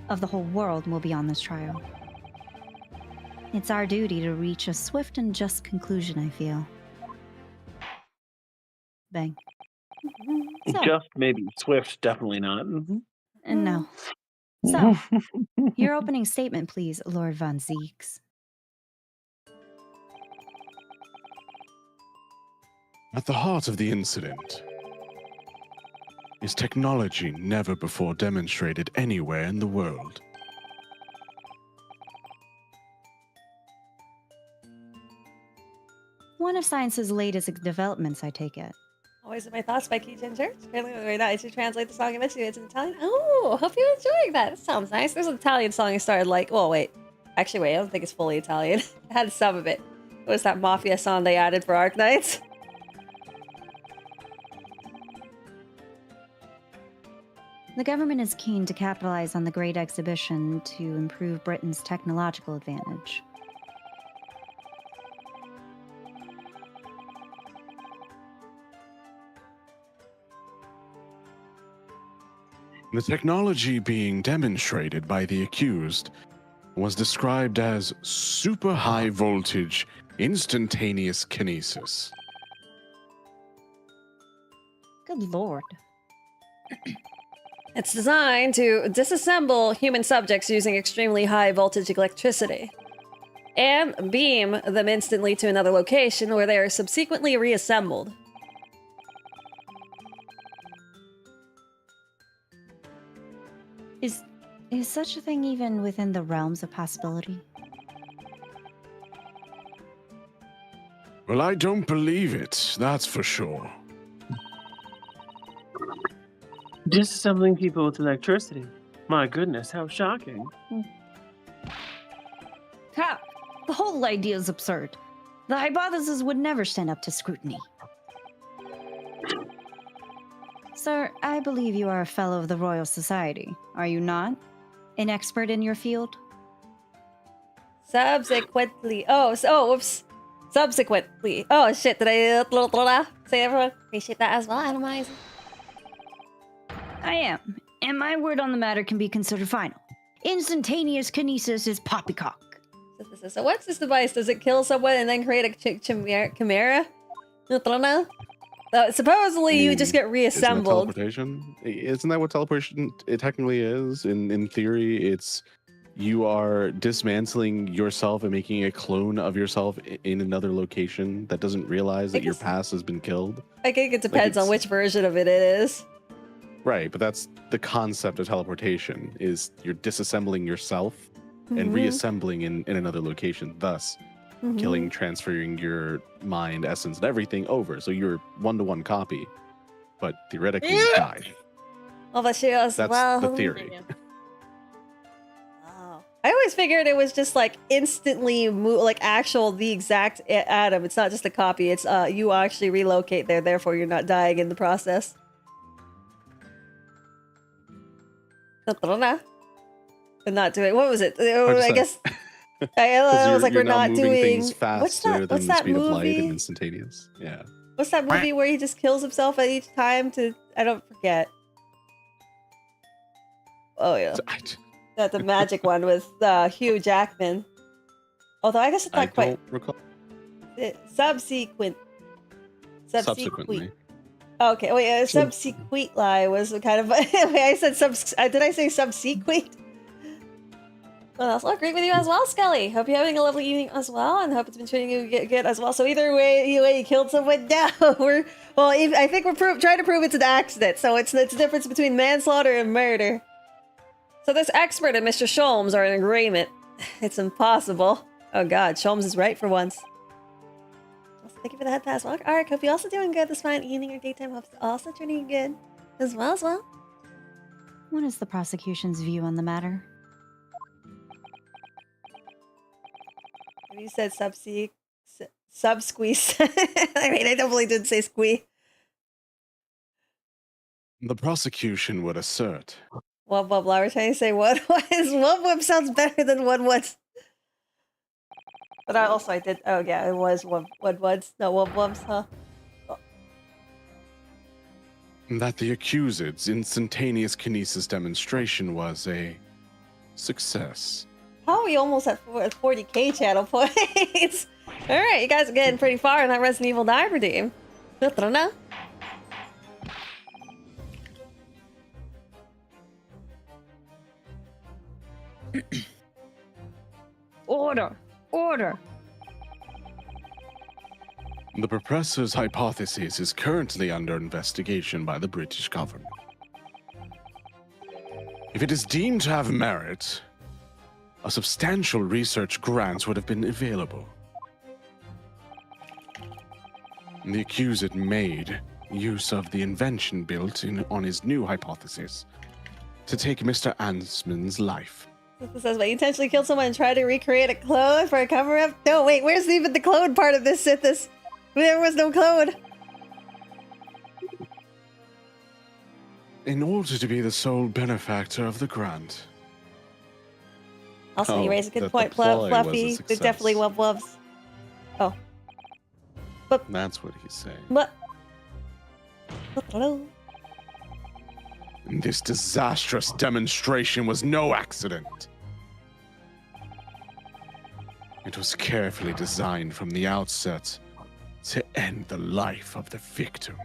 of the whole world will be on this trial. It's our duty to reach a swift and just conclusion, I feel. Bang. So, Just maybe. Swift, definitely not. and no. So, your opening statement, please, Lord Von Zeeks. At the heart of the incident is technology never before demonstrated anywhere in the world. One of science's latest developments, I take it. Always in my thoughts by Key Ginger. Apparently, right now I should translate the song eventually. It's in Italian. Oh, hope you're enjoying that. That sounds nice. There's an Italian song I started like. Well, wait. Actually, wait. I don't think it's fully Italian. I had some of it. What was that Mafia song they added for Arc Knights? The government is keen to capitalize on the Great Exhibition to improve Britain's technological advantage. The technology being demonstrated by the accused was described as super high voltage instantaneous kinesis. Good lord. It's designed to disassemble human subjects using extremely high voltage electricity and beam them instantly to another location where they are subsequently reassembled. Is such a thing even within the realms of possibility? Well, I don't believe it, that's for sure. Disassembling people with electricity. My goodness, how shocking. Ha! The whole idea is absurd. The hypothesis would never stand up to scrutiny. Sir, I believe you are a fellow of the Royal Society, are you not? An expert in your field? Subsequently. Whoops. Subsequently. Oh, shit. Did I say everyone? Appreciate that as well, Atomizer. I am, and my word on the matter can be considered final. Instantaneous kinesis is poppycock. So what's this device? Does it kill someone and then create a chimera? I don't know. Supposedly you just get reassembled. Isn't that what teleportation it technically is? In theory, it's you are dismantling yourself and making a clone of yourself in another location that doesn't realize that your past has been killed. I think it depends on which version of it is. Right, but that's the concept of teleportation, is you're disassembling yourself and reassembling in another location, thus killing, transferring your mind, essence, and everything over. So you're one-to-one copy, but theoretically you died. Oh, but she was, That's the theory. Oh. I always figured it was just like instantly like the exact atom. It's not just a copy. It's you actually relocate there, therefore you're not dying in the process. But not doing. What was it? I guess. I was like, we're not doing things faster than the speed of light and movie? instantaneous. Yeah. What's that movie where he just kills himself at each time to? I don't forget. Oh yeah, that's the magic one with Hugh Jackman. Although I guess it's not quite. I don't recall. Subsequently. Okay, wait. Subsequent lie was kind of. Wait, I said did I say subsequent? Well, that's all great with you as well, Scully. Hope you're having a lovely evening as well, and hope it's been treating you good as well. So either way, you killed someone. No, I think we're trying to prove it's an accident. So it's the difference between manslaughter and murder. So this expert and Mr. Sholmes are in agreement. It's impossible. Oh God, Sholmes is right for once. Thank you for the head pass. Well, Ark, hope you're also doing good this fine evening or daytime. Hope it's also treating you good as well. What is the prosecution's view on the matter? You said subsqueeze. I mean, I definitely didn't say squee. The prosecution would assert Wub wub. I was trying to say what was. Wub wub sounds better than what was. But I did. Oh yeah, it was wub wubs. No wub wubs, huh? That the accused's instantaneous kinesis demonstration was a success. How are we almost at 40k channel points? All right, you guys are getting pretty far in that Resident Evil 9 redeem. I don't know. Order! Order! The professor's hypothesis is currently under investigation by the British government. If it is deemed to have merit, a substantial research grant would have been available. The accused made use of the invention built in on his new hypothesis to take Mr. Ansman's life. It says, but you intentionally killed someone and tried to recreate a clone for a cover-up? No, wait, where's even the clone part of this, Sithis? There was no clone. In order to be the sole benefactor of the grant. Also, you Oh, raised a good that the point, ploy was a Fluffy. They're success. definitely wub wubs. Oh. That's what he's saying. What? Hello. And this disastrous demonstration was no accident. It was carefully designed from the outset to end the life of the victim.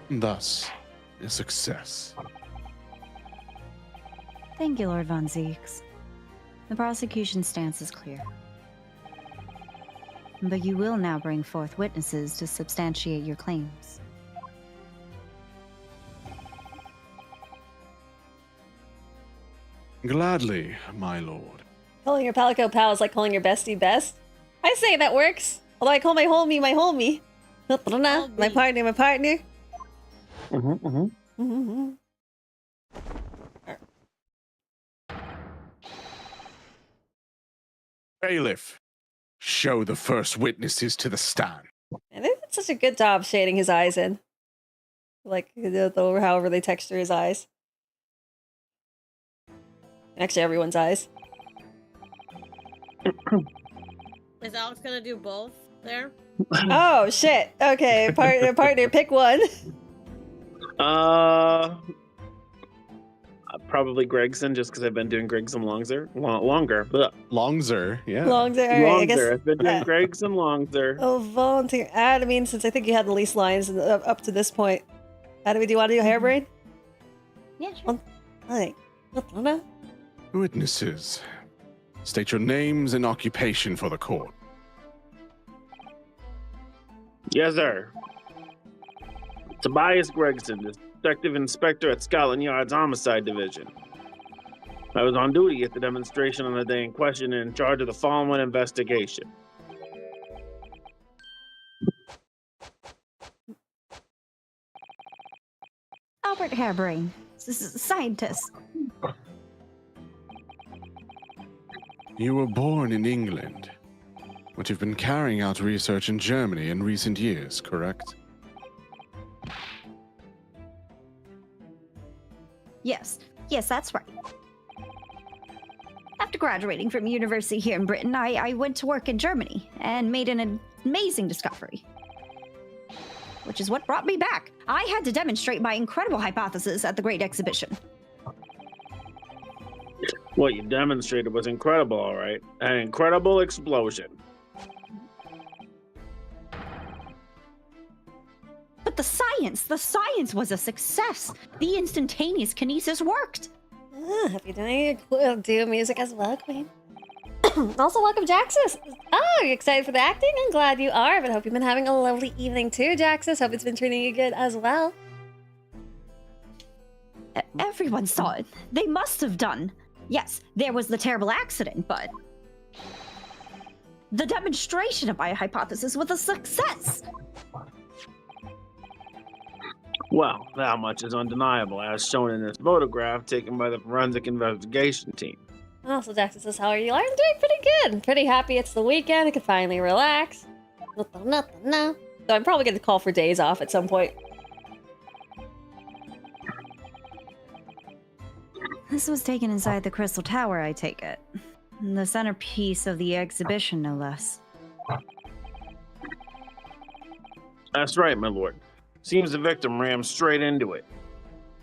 Thus, a success. Thank you, Lord Von Zieks. The prosecution's stance is clear. But you will now bring forth witnesses to substantiate your claims. Gladly, my lord. Calling your Palico pal is like calling your bestie best. I say that works. Although I call my homie my homie. My partner my partner. Bailiff, show the first witnesses to the stand. And they did such a good job shading his eyes in. Like, however they texture his eyes. Actually, everyone's eyes. Is Alex gonna do both there? Oh, shit. Okay, partner, pick one. Probably Gregson, just because I've been doing Gregson longer. But Longzer, yeah. Longzer, alright, I guess. I've been doing Gregson Longzer. Oh, volunteer. I mean, since I think you had the least lines up to this point. Do you want to do Hairbrain? Yeah, sure. Alright. I don't know. Witnesses, state your names and occupation for the court. Yes, sir. Tobias Gregson, Detective Inspector at Scotland Yard's Homicide Division. I was on duty at the demonstration on the day in question and in charge of the following investigation. Albert Harebrain, scientist. You were born in England, but you've been carrying out research in Germany in recent years, correct? Yes, that's right. After graduating from university here in Britain, I went to work in Germany and made an amazing discovery. Which is what brought me back. I had to demonstrate my incredible hypothesis at the Great Exhibition. What you demonstrated was incredible, all right. An incredible explosion. But the science was a success. The instantaneous kinesis worked. Have you done do music as well, Queen? Also, welcome, Jaxus. Oh, you excited for the acting? I'm glad you are, but hope you've been having a lovely evening too, Jaxus. Hope it's been treating you good as well. Everyone saw it. They must have done. Yes, there was the terrible accident, but the demonstration of my hypothesis was a success. Well, that much is undeniable, as shown in this photograph taken by the forensic investigation team. Also, Jackson says, how are you? I'm doing pretty good. I'm pretty happy it's the weekend. I can finally relax. Nothing. So I'm probably going to call for days off at some point. This was taken inside the Crystal Tower, I take it. The centerpiece of the exhibition, no less. That's right, my lord. Seems the victim rammed straight into it.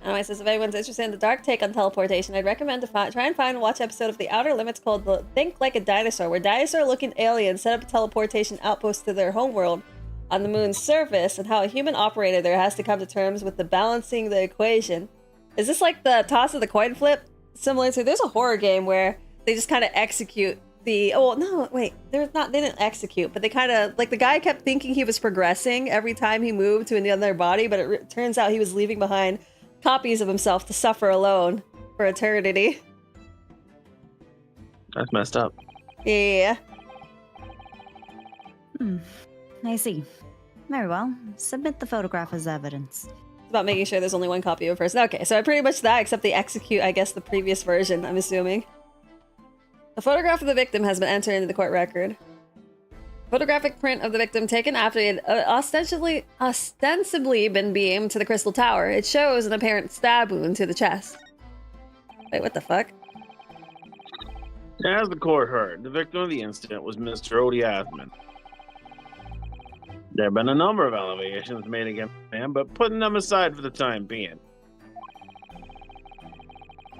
Anyway, says if anyone's interested in the dark take on teleportation, I'd recommend to try and find and watch episode of The Outer Limits called the Think Like a Dinosaur, where dinosaur-looking aliens set up a teleportation outpost to their homeworld on the moon's surface, and how a human operator there has to come to terms with the balancing the equation. Is this like the toss of the coin flip? Similar to, there's a horror game where they just kind of execute the, oh no, wait, there's not, they didn't execute, but they kind of, like the guy kept thinking he was progressing every time he moved to another body, but it turns out he was leaving behind copies of himself to suffer alone for eternity. That's messed up. Yeah. I see. Very well. Submit the photograph as evidence. It's about making sure there's only one copy of a person. Okay, so pretty much that, except they execute, I guess, the previous version, I'm assuming. A photograph of the victim has been entered into the court record. Photographic print of the victim taken after he had ostensibly been beamed to the Crystal Tower. It shows an apparent stab wound to the chest. Wait, what the fuck? As the court heard, the victim of the incident was Mr. Odie Asman. There have been a number of allegations made against the man, but putting them aside for the time being.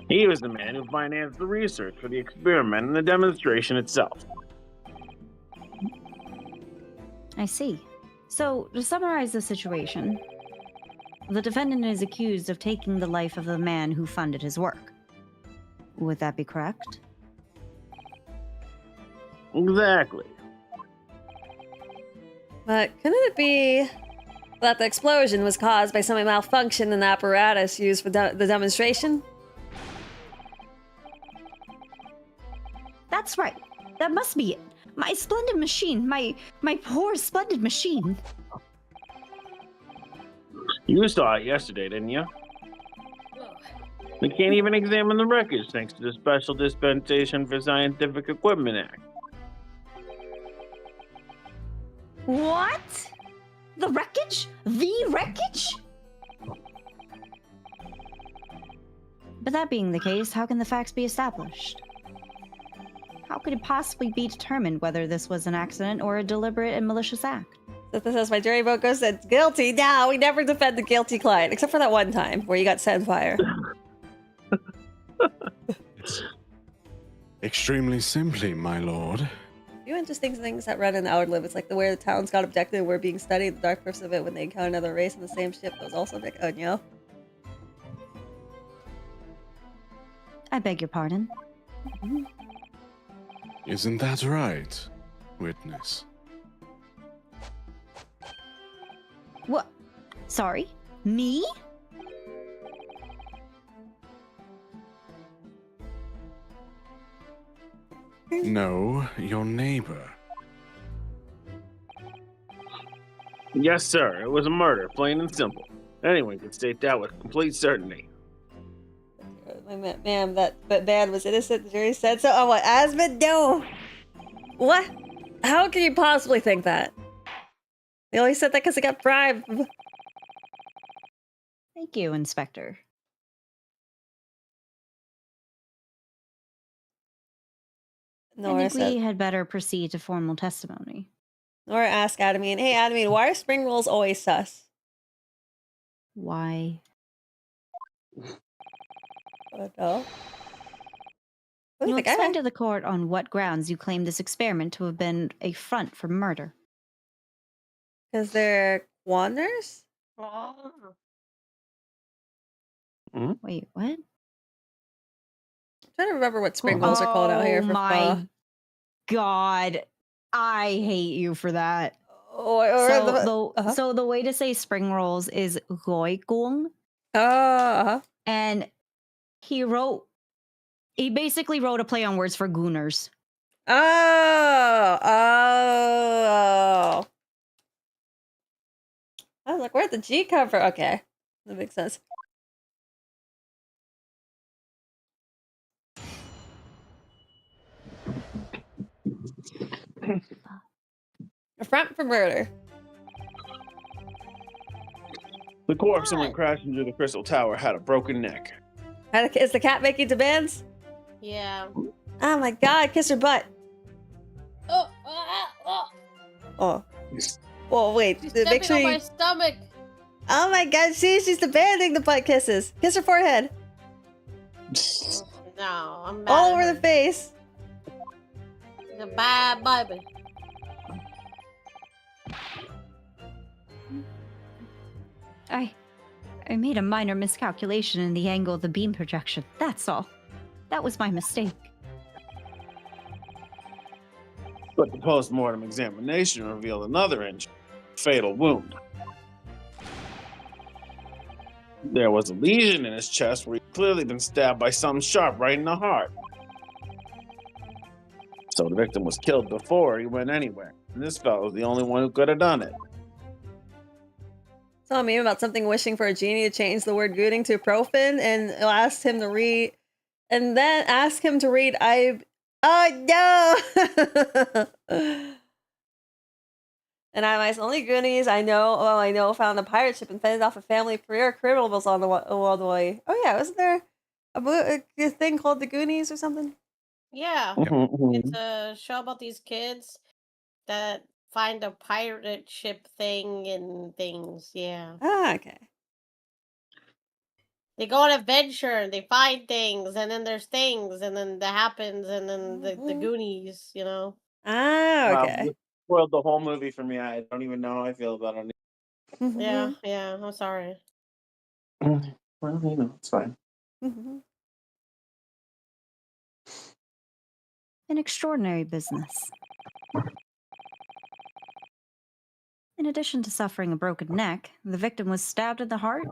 He was the man who financed the research for the experiment and the demonstration itself. I see. So, to summarize the situation, the defendant is accused of taking the life of the man who funded his work. Would that be correct? Exactly. But couldn't it be that the explosion was caused by some malfunction in the apparatus used for the demonstration? That's right. That must be it. My splendid machine. My poor splendid machine. You saw it yesterday, didn't you? They can't even examine the records thanks to the Special Dispensation for Scientific Equipment Act. What? The wreckage? The wreckage? But that being the case, how can the facts be established? How could it possibly be determined whether this was an accident or a deliberate and malicious act? So this is my jury vote goes said guilty. Now we never defend the guilty client, except for that one time where you got set on fire. It's extremely simply, my lord. A few interesting things that run in the Outer Limits, like the where the towns got abducted and were being studied, the dark purpose of it when they encountered another race on the same ship that was also Dick Onyo. I beg your pardon. Isn't that right, witness? What? Sorry? Me? No, your neighbor. Yes, sir. It was a murder, plain and simple. Anyone could state that with complete certainty. Ma'am, that man was innocent. The jury said so. Oh, what? Asmund? No. What? How can you possibly think that? They only said that because he got bribed. Thank you, Inspector. I Nora think we said. had better proceed to formal testimony. Nora asked Adamine, "Hey, Adamine, why are spring rolls always sus?" Why? What the hell? What do You you think? explain to the court on what grounds you claim this experiment to have been a front for murder. Because they're Quanders? Wait, what? I'm trying to remember what spring rolls are called out here for my pho. God, I hate you for that. Or So the way to say spring rolls is goikung, uh-huh. and he basically wrote a play on words for gooners. Oh. I was like, where'd the G come from? Okay. That makes sense. A front for murder. The corpse that went crashing through the Crystal Tower had a broken neck. Is the cat making demands? Yeah. Oh my god, kiss her butt. Oh, Oh. Oh, wait. she's Make stepping sure on you... my stomach. Oh my god, see, she's demanding the butt kisses. Kiss her forehead. No, I'm mad. All at over her. the face. She's a bad baby. I made a minor miscalculation in the angle of the beam projection. That's all. That was my mistake. But the post-mortem examination revealed another injury, fatal wound. There was a lesion in his chest where he'd clearly been stabbed by something sharp right in the heart. So the victim was killed before he went anywhere. And this fellow's the only one who could have done it. Saw a meme about something wishing for a genie to change the word gooting to profan and asked him to read, and then ask him to read oh no! And my only Goonies I know found a pirate ship and fended off a family of career criminals on the world way. Oh yeah, wasn't there a thing called the Goonies or something? Yeah. Mm-hmm. It's a show about these kids that find a pirate ship thing and things. Yeah. Ah, okay. They go on adventure and they find things, and then there's things, and then that happens, and then the Goonies, you know. Ah, okay. This spoiled the whole movie for me. I don't even know how I feel about it. Yeah, yeah. I'm sorry. Well, you know, it's fine. Mm-hmm. An extraordinary business. In addition to suffering a broken neck, the victim was stabbed in the heart.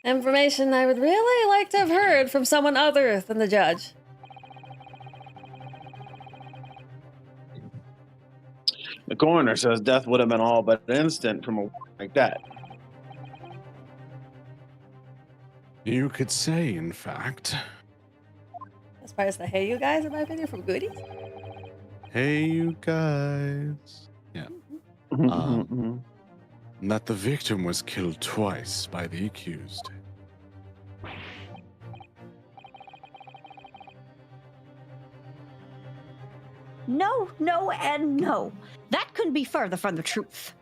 Information I would really like to have heard from someone other than the judge. The coroner says death would have been all but instant from a like that. You could say, in fact. As far as the hey you guys, in my opinion, from Goonies. Hey, you guys. Yeah. That the victim was killed twice by the accused. No, no, and no. That couldn't be further from the truth.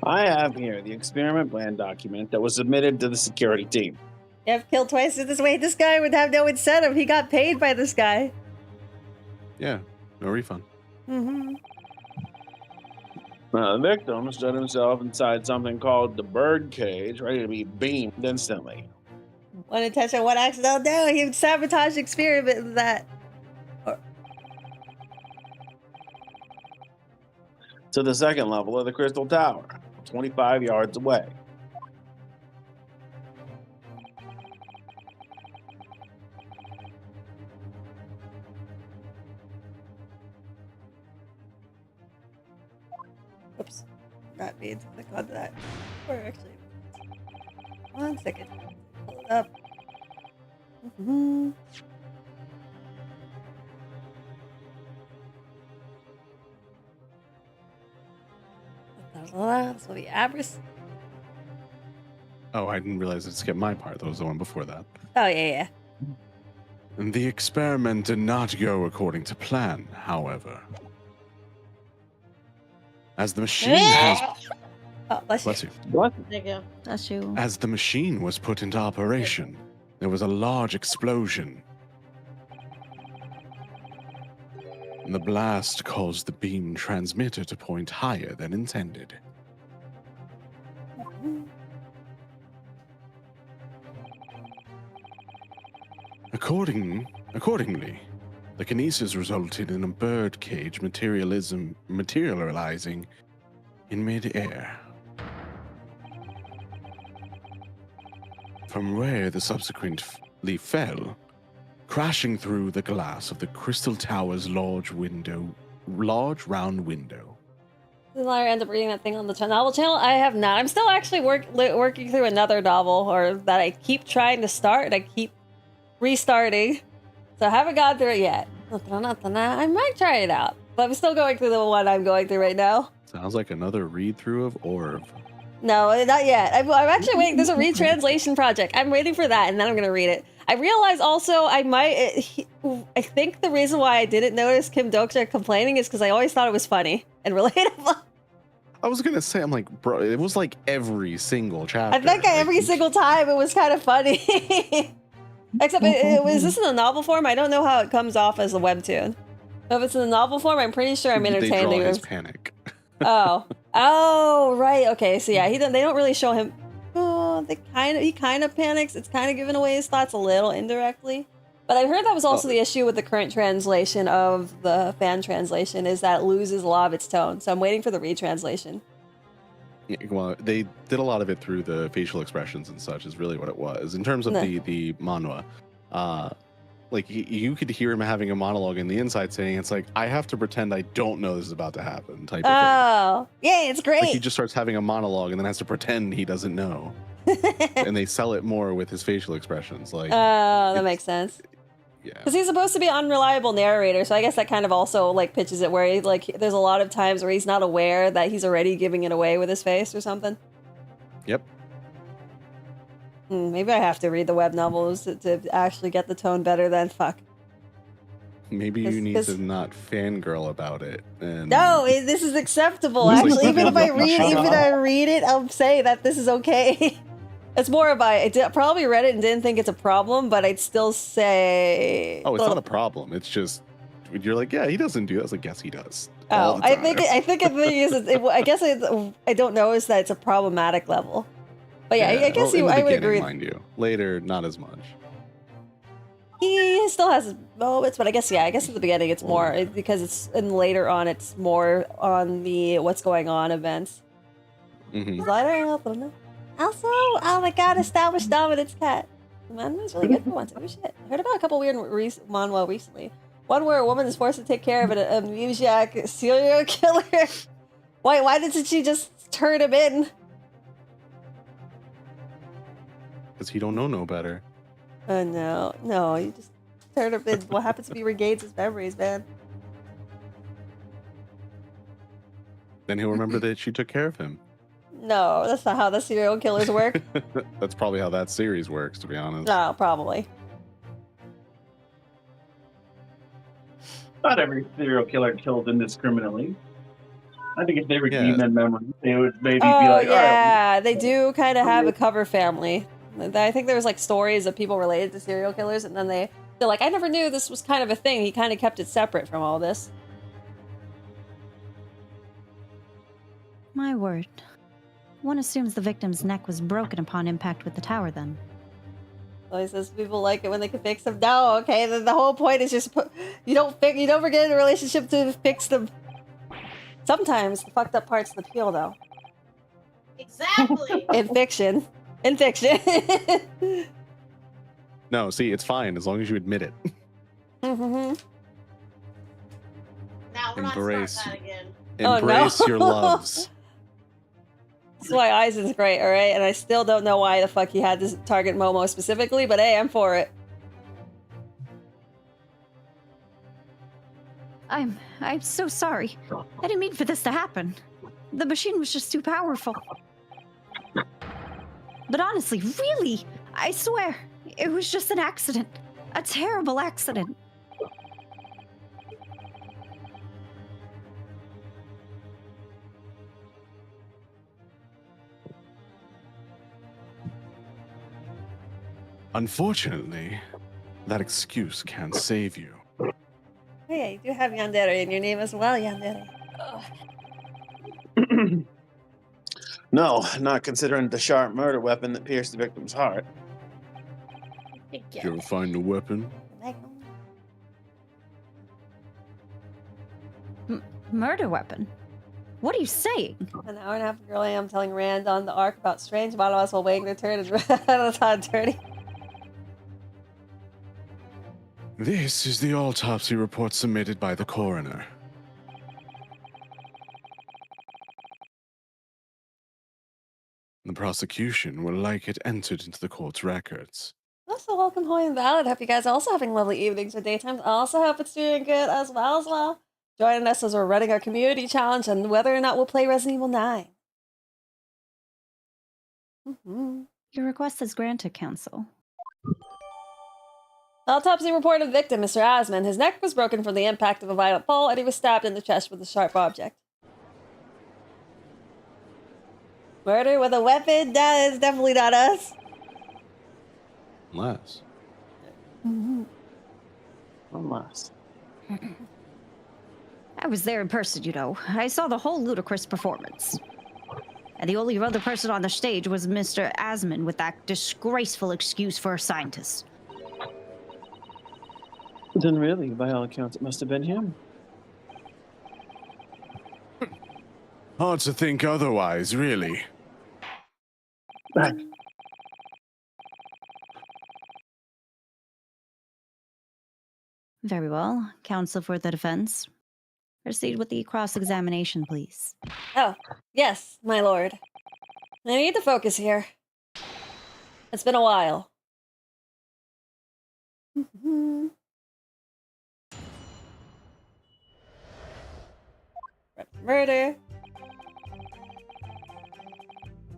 I have here the experiment plan document that was submitted to the security team. If killed twice this way, this guy would have no incentive. He got paid by this guy. Yeah, no refund. Mm-hmm. The victim stood himself inside something called the bird cage, ready to be beamed instantly. One intention, one accident. No, he sabotaged the experiment with that. To the second level of the Crystal Tower, 25 yards away. Oops. That means click on that. Or actually, 1 second. Pull it up. Mm-hmm. This will be Abris. Oh, I didn't realize it skipped my part. That was the one before that. Oh, yeah. And the experiment did not go according to plan, however. As the machine has... Oh, bless you. What? There you go. That's you. As the machine was put into operation, there was a large explosion. And the blast caused the beam transmitter to point higher than intended. Accordingly, the kinesis resulted in a bird cage materializing in mid-air. From where the subsequently fell, crashing through the glass of the Crystal Tower's large round window. Did Lyra end up reading that thing on the novel channel? I have not. I'm still actually working through another novel, or that I keep trying to start, and I keep restarting. So I haven't gone through it yet. I might try it out, but I'm still going through the one I'm going through right now. Sounds like another read-through of Orv. No, not yet. I'm actually waiting. There's a retranslation project. I'm waiting for that, and then I'm gonna read it. I realize also I think the reason why I didn't notice Kim Dokja complaining is because I always thought it was funny and relatable. I was gonna say, I'm like, bro, it was like every single chapter. I think every single time it was kind of funny. Except is this in a novel form? I don't know how it comes off as a webtoon. If it's in a novel form, I'm pretty sure I'm entertained. They draw his panic. Oh, right. Okay, so yeah, they don't really show him. Oh, he kind of panics. It's kind of giving away his thoughts a little indirectly. But I heard that was also the issue with the current translation of the fan translation is that it loses a lot of its tone. So I'm waiting for the retranslation. Yeah, well, they did a lot of it through the facial expressions and such. Is really what it was in terms of the manhwa. Like you could hear him having a monologue in the inside saying, it's like, I have to pretend I don't know this is about to happen type of thing. Oh, yeah, it's great. Like he just starts having a monologue and then has to pretend he doesn't know. And they sell it more with his facial expressions. Like, oh, that makes sense. Yeah. Because he's supposed to be an unreliable narrator, so I guess that kind of also like pitches it where he, like there's a lot of times where he's not aware that he's already giving it away with his face or something. Yep. Maybe I have to read the web novels to actually get the tone better than fuck. Maybe you need to not fangirl about it. And no, this is acceptable. Actually, even if I read it, I'll say that this is okay. It's more of I probably read it and didn't think it's a problem, but I'd still say. Oh, it's not a problem. It's just you're like, yeah, he doesn't do that. It's like, yes, he does. Oh, I think the thing is, I guess I don't know is that it's a problematic level. But yeah, I guess I would agree. Mind you, later, not as much. He still has his moments, but I guess at the beginning it's more because it's and later on it's more on the what's going on events. Mm-hmm. I don't know. Also, oh my god, established dominance cat. Man, that's really good for once. Oh shit! I heard about a couple weird manhwa recently. One where a woman is forced to take care of an amnesiac serial killer. Why didn't she just turn him in? Because he don't know no better. Oh no, you just turn him in. What happens if he regains his memories, man? Then he'll remember that she took care of him. No, that's not how the serial killers work. That's probably how that series works, to be honest. No, probably. Not every serial killer kills indiscriminately. I think if they redeem that memory, they would maybe be like, yeah, all right, they do kind of have a cover family. I think there was like stories of people related to serial killers, and then they're like, I never knew this was kind of a thing. He kind of kept it separate from all this. My word. One assumes the victim's neck was broken upon impact with the tower then. So he says people like it when they can fix them. No, okay, then the whole point is just you don't get in a relationship to fix them. Sometimes the fucked up parts of the peel, though. Exactly. In fiction. No, see, it's fine as long as you admit it. Mm-hmm. Now we're Embrace. not starting that again. Embrace your loves. That's why Aizen's great, alright? And I still don't know why the fuck he had to target Momo specifically, but hey, I'm for it. I'm so sorry. I didn't mean for this to happen. The machine was just too powerful. But honestly, really, I swear, it was just an accident. A terrible accident. Unfortunately, that excuse can't save you. Oh yeah, you do have Yandere in your name as well, Yandere. No, not considering the sharp murder weapon that pierced the victim's heart. Did you ever find the weapon? Murder weapon? What are you saying? An hour and a half ago, I am telling Rand on the arc about strange monologues while waiting their turn and that's how dirty. This is the autopsy report submitted by the coroner. The prosecution would like it entered into the court's records. Also, welcome Hoy and Valid. Hope you guys are also having lovely evenings or daytimes. Also hope it's doing good as well. Joining us as we're running our community challenge and whether or not we'll play Resident Evil 9. Mhm. Your request is granted, Counsel. Autopsy report of victim, Mr. Asman. His neck was broken from the impact of a violent fall, and he was stabbed in the chest with a sharp object. Murder with a weapon? That is definitely not us. Unless. Unless. I was there in person, you know. I saw the whole ludicrous performance. And the only other person on the stage was Mr. Asman with that disgraceful excuse for a scientist. Then really, by all accounts, it must have been him. Hard to think otherwise, really. Very well. Counsel for the defense. Proceed with the cross-examination, please. Oh, yes, my lord. I need to focus here. It's been a while. Murder.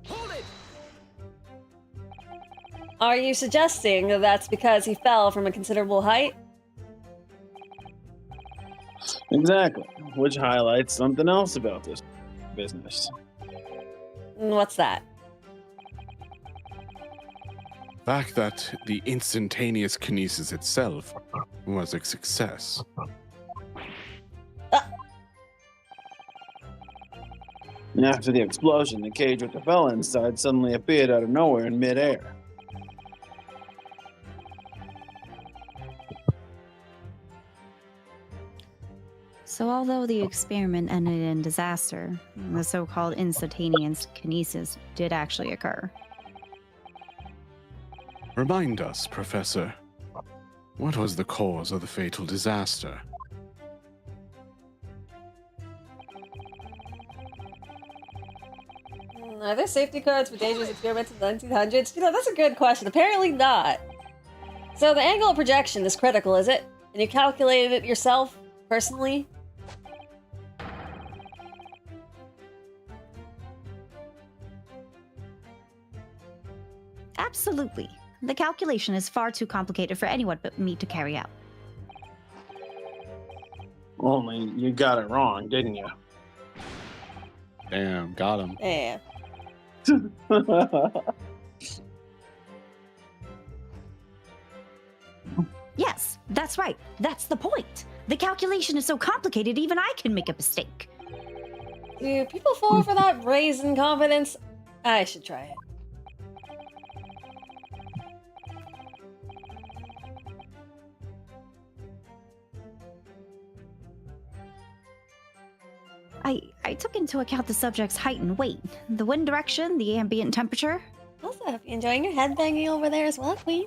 Hold it! Are you suggesting that that's because he fell from a considerable height? Exactly. Which highlights something else about this business. What's that? Fact that the instantaneous kinesis itself was a success. And after the explosion, the cage with the fella inside suddenly appeared out of nowhere in midair. So although the experiment ended in disaster, the so-called instantaneous kinesis did actually occur. Remind us, Professor, what was the cause of the fatal disaster? Are there safety codes for dangerous experiments in the 1900s? You know, that's a good question. Apparently not. So the angle of projection is critical, is it? And you calculated it yourself, personally? Absolutely. The calculation is far too complicated for anyone but me to carry out. Only you got it wrong, didn't you? Damn, got him. Yeah. Yes, that's right. That's the point. The calculation is so complicated, even I can make a mistake. Do people fall for that brazen confidence? I should try it. I took into account the subject's height and weight, the wind direction, the ambient temperature. Also, hope you're enjoying your headbanging over there as well, Queen.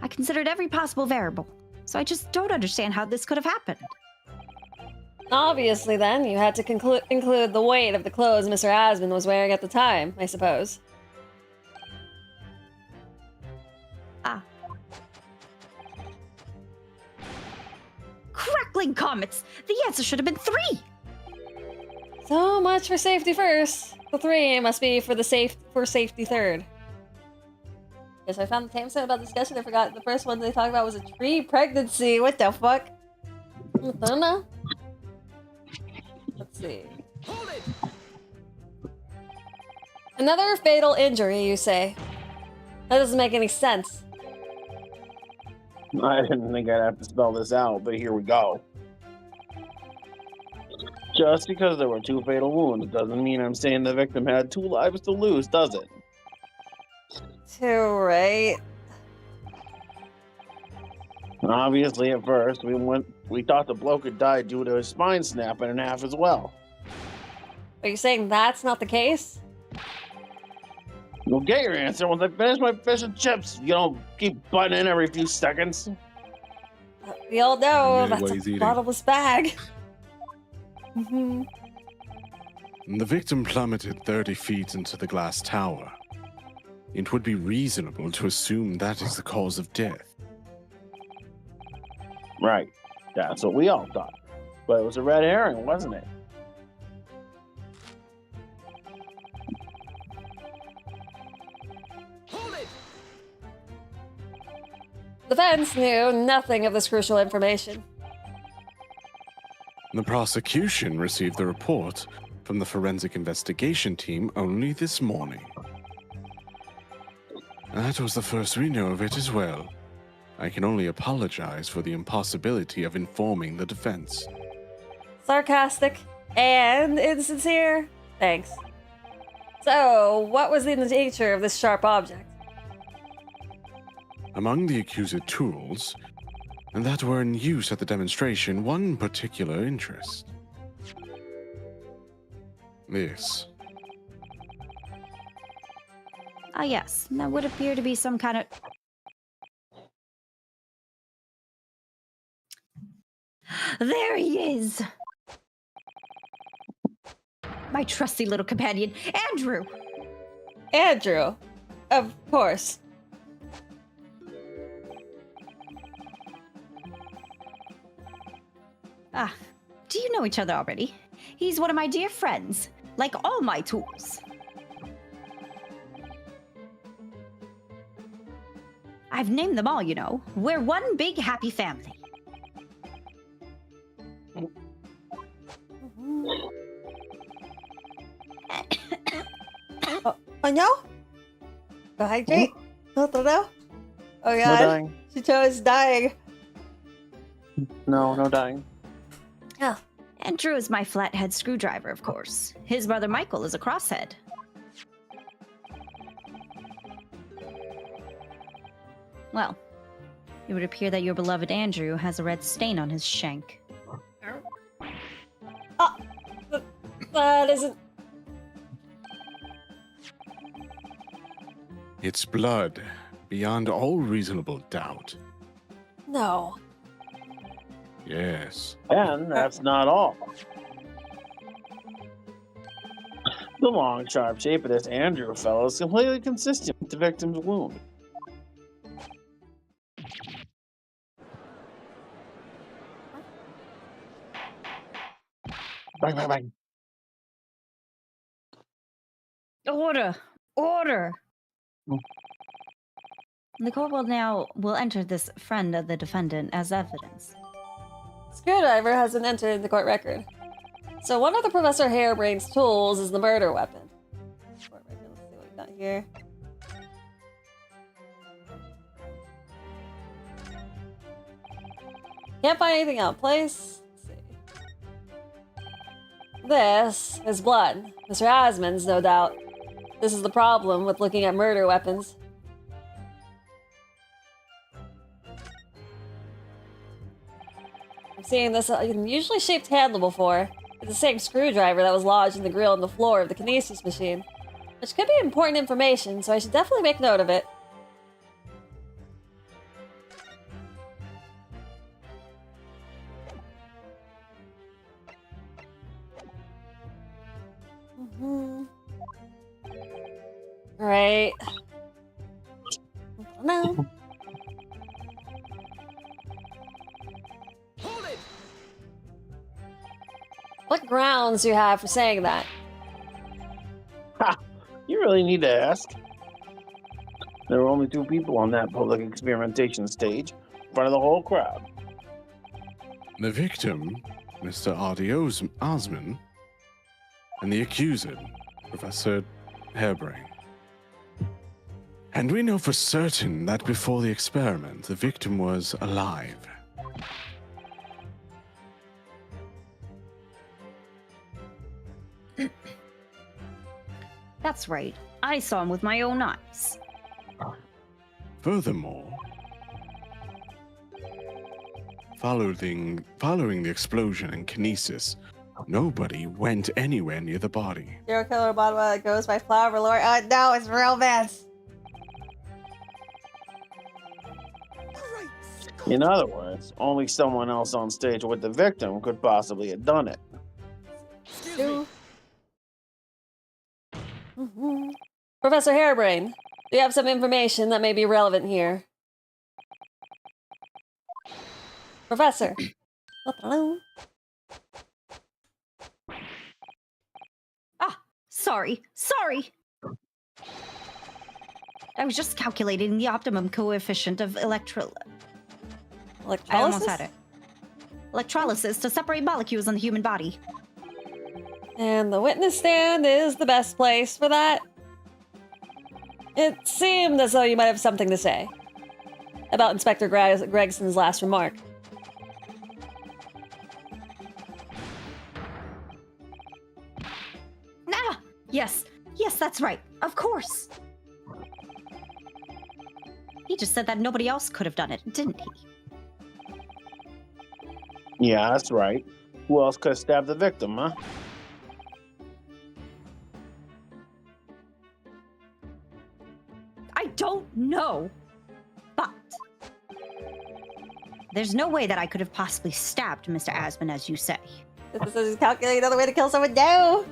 I considered every possible variable, so I just don't understand how this could have happened. Obviously, then, you had to include the weight of the clothes Mr. Asman was wearing at the time, I suppose. Ah. Crackling comets! The answer should have been 3! So much for safety first. The 3 must be for safety third. Yes, I found the timestamp about the discussion. I forgot the first one they talked about was a tree pregnancy. What the fuck? I don't know. Let's see. Hold it! Another fatal injury, you say? That doesn't make any sense. I didn't think I'd have to spell this out, but here we go. Just because there were 2 fatal wounds doesn't mean I'm saying the victim had 2 lives to lose, does it? 2, right? Obviously, at first, we thought the bloke had died due to his spine snapping in half as well. Are you saying that's not the case? You'll get your answer once I finish my fish and chips. You don't keep butting in every few seconds. We all know Really that's what a he's eating. bottomless bag. The victim plummeted 30 feet into the glass tower. It would be reasonable to assume that is the cause of death. Right. That's what we all thought. But it was a red herring, wasn't it? it! The defense knew nothing of this crucial information. The prosecution received the report from the forensic investigation team only this morning. That was the first we know of it as well. I can only apologize for the impossibility of informing the defense. Sarcastic and insincere. Thanks. So, what was the nature of this sharp object? Among the accused tools that were in use at the demonstration, one particular interest. This. Ah, yes, that would appear to be some kind of. There he is! My trusty little companion, Andrew! Andrew. Of course. Ah, do you know each other already? He's one of my dear friends, like all my tools. I've named them all, you know. We're one big happy family. Oh no? Go hydrate? No. Oh No god. dying. Chito's dying. No dying. Oh. Andrew is my flathead screwdriver, of course. His brother Michael is a crosshead. Well, it would appear that your beloved Andrew has a red stain on his shank. That isn't. It's blood, beyond all reasonable doubt. No. Yes. And that's not all. The long, sharp shape of this Andrew fellow is completely consistent with the victim's wound. Bang, bang, bang. Order! Order! Mm. The court will enter this friend of the defendant as evidence. Screwdriver hasn't entered in the court record. So one of the Professor Harebrain's tools is the murder weapon. Court record, let's see what we got here. Can't find anything out of place. Let's see. This is blood. Mr. Asmund's, no doubt. This is the problem with looking at murder weapons. I'm seeing this unusually shaped handle before. It's the same screwdriver that was lodged in the grill on the floor of the kinesis machine. Which could be important information, so I should definitely make note of it. Right. No. Hold it! What grounds do you have for saying that? Ha! You really need to ask. There were only two people on that public experimentation stage, in front of the whole crowd. The victim, Mr. Artie Osman, and the accuser, Professor Harebrain. And we know for certain that before the experiment, the victim was alive. That's right. I saw him with my own eyes. Furthermore, following the explosion and kinesis, nobody went anywhere near the body. Serial killer bottom goes by Flower Lord. No, it's romance. In other words, only someone else on stage with the victim could possibly have done it. Excuse me. Professor Harebrain, do you have some information that may be relevant here? Professor. Hello? Ah, sorry. I was just calculating the optimum coefficient of I Electrolysis? almost had it. Electrolysis to separate molecules in the human body. And the witness stand is the best place for that. It seemed as though you might have something to say about Inspector Gregson's last remark. Ah! Yes, that's right. Of course. He just said that nobody else could have done it, didn't he? Yeah, that's right. Who else could have stabbed the victim, huh? I don't know. But there's no way that I could have possibly stabbed Mr. Asman, as you say. This is calculating another way to kill someone. No!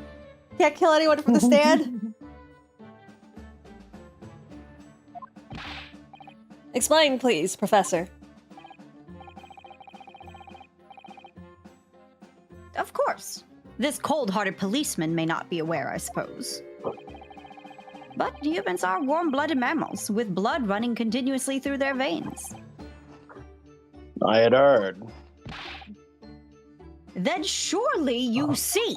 Can't kill anyone from the stand. Explain, please, Professor. Of course. This cold-hearted policeman may not be aware, I suppose. But humans are warm-blooded mammals, with blood running continuously through their veins. I had heard. Then surely you see.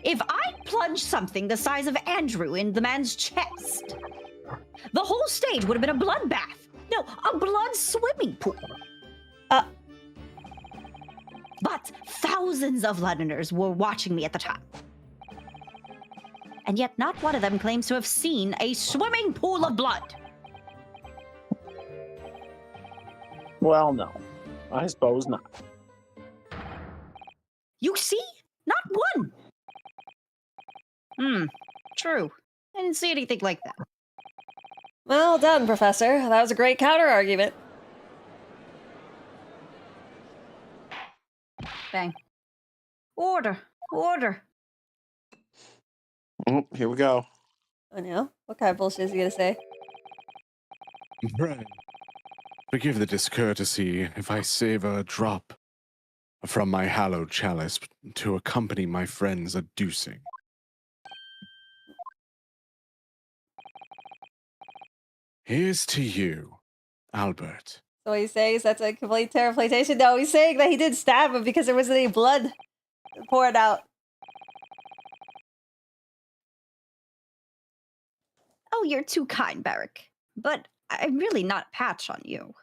If I plunged something the size of Andrew in the man's chest, the whole stage would have been a bloodbath. No, a blood swimming pool. But thousands of Londoners were watching me at the time. And yet not one of them claims to have seen a swimming pool of blood. Well, no. I suppose not. You see? Not one. True. I didn't see anything like that. Well done, Professor. That was a great counter-argument. Bang. Order. Here we go. Oh no? What kind of bullshit is he gonna say? Right. Forgive the discourtesy if I savor a drop from my hallowed chalice to accompany my friend's adducing. Here's to you, Albert. So what he's saying is that's a complete terraplantation? No, he's saying that he did stab him because there wasn't any blood poured out. Oh, you're too kind, Barrick. But I'm really not a patch on you.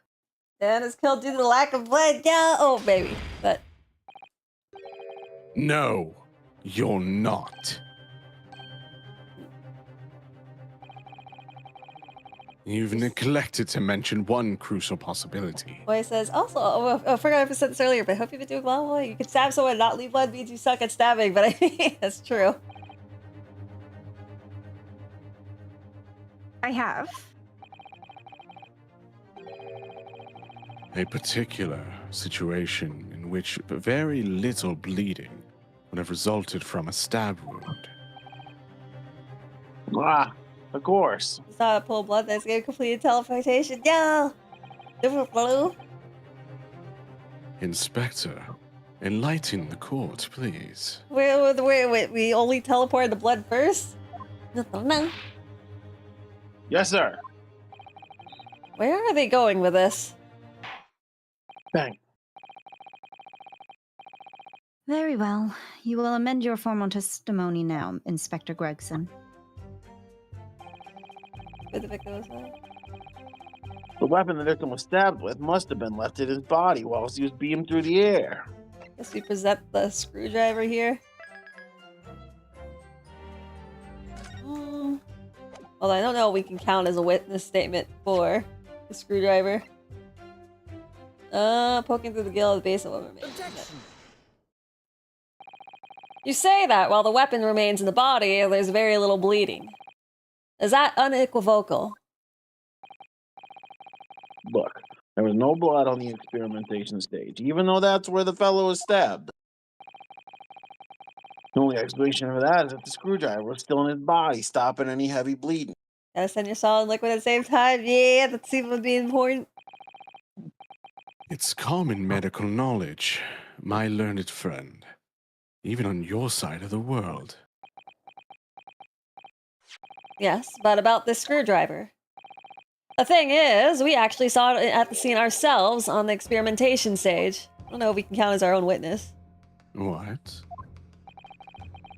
Dan is killed due to the lack of blood. Yeah, oh baby. But No, you're not. You've neglected to mention one crucial possibility. boy says also, I forgot if I said this earlier, but I hope you've been doing well. You can stab someone and not leave blood means you suck at stabbing, but I think that's true. I have. A particular situation in which very little bleeding would have resulted from a stab wound. Ah, of course. It's not a pool of blood that's gonna complete teleportation. No! Different blue. Inspector, enlighten the court, please. Wait, we only teleported the blood first? No. Yes, sir. Where are they going with this? Bang. Very well. You will amend your formal testimony now, Inspector Gregson. Where the victim was at? The weapon the victim was stabbed with must have been left in his body whilst he was beamed through the air. Guess we present the screwdriver here. Although I don't know if we can count as a witness statement for the screwdriver. Poking through the gill at the base of what remains. You say that while the weapon remains in the body, there's very little bleeding. Is that unequivocal? Look, there was no blood on the experimentation stage, even though that's where the fellow was stabbed. The only explanation for that is that the screwdriver was still in his body, stopping any heavy bleeding. Gotta send your solid liquid at the same time? Yeah, that seems to be important. It's common medical knowledge, my learned friend, even on your side of the world. Yes, but about this screwdriver. The thing is, we actually saw it at the scene ourselves on the experimentation stage. I don't know if we can count as our own witness. What?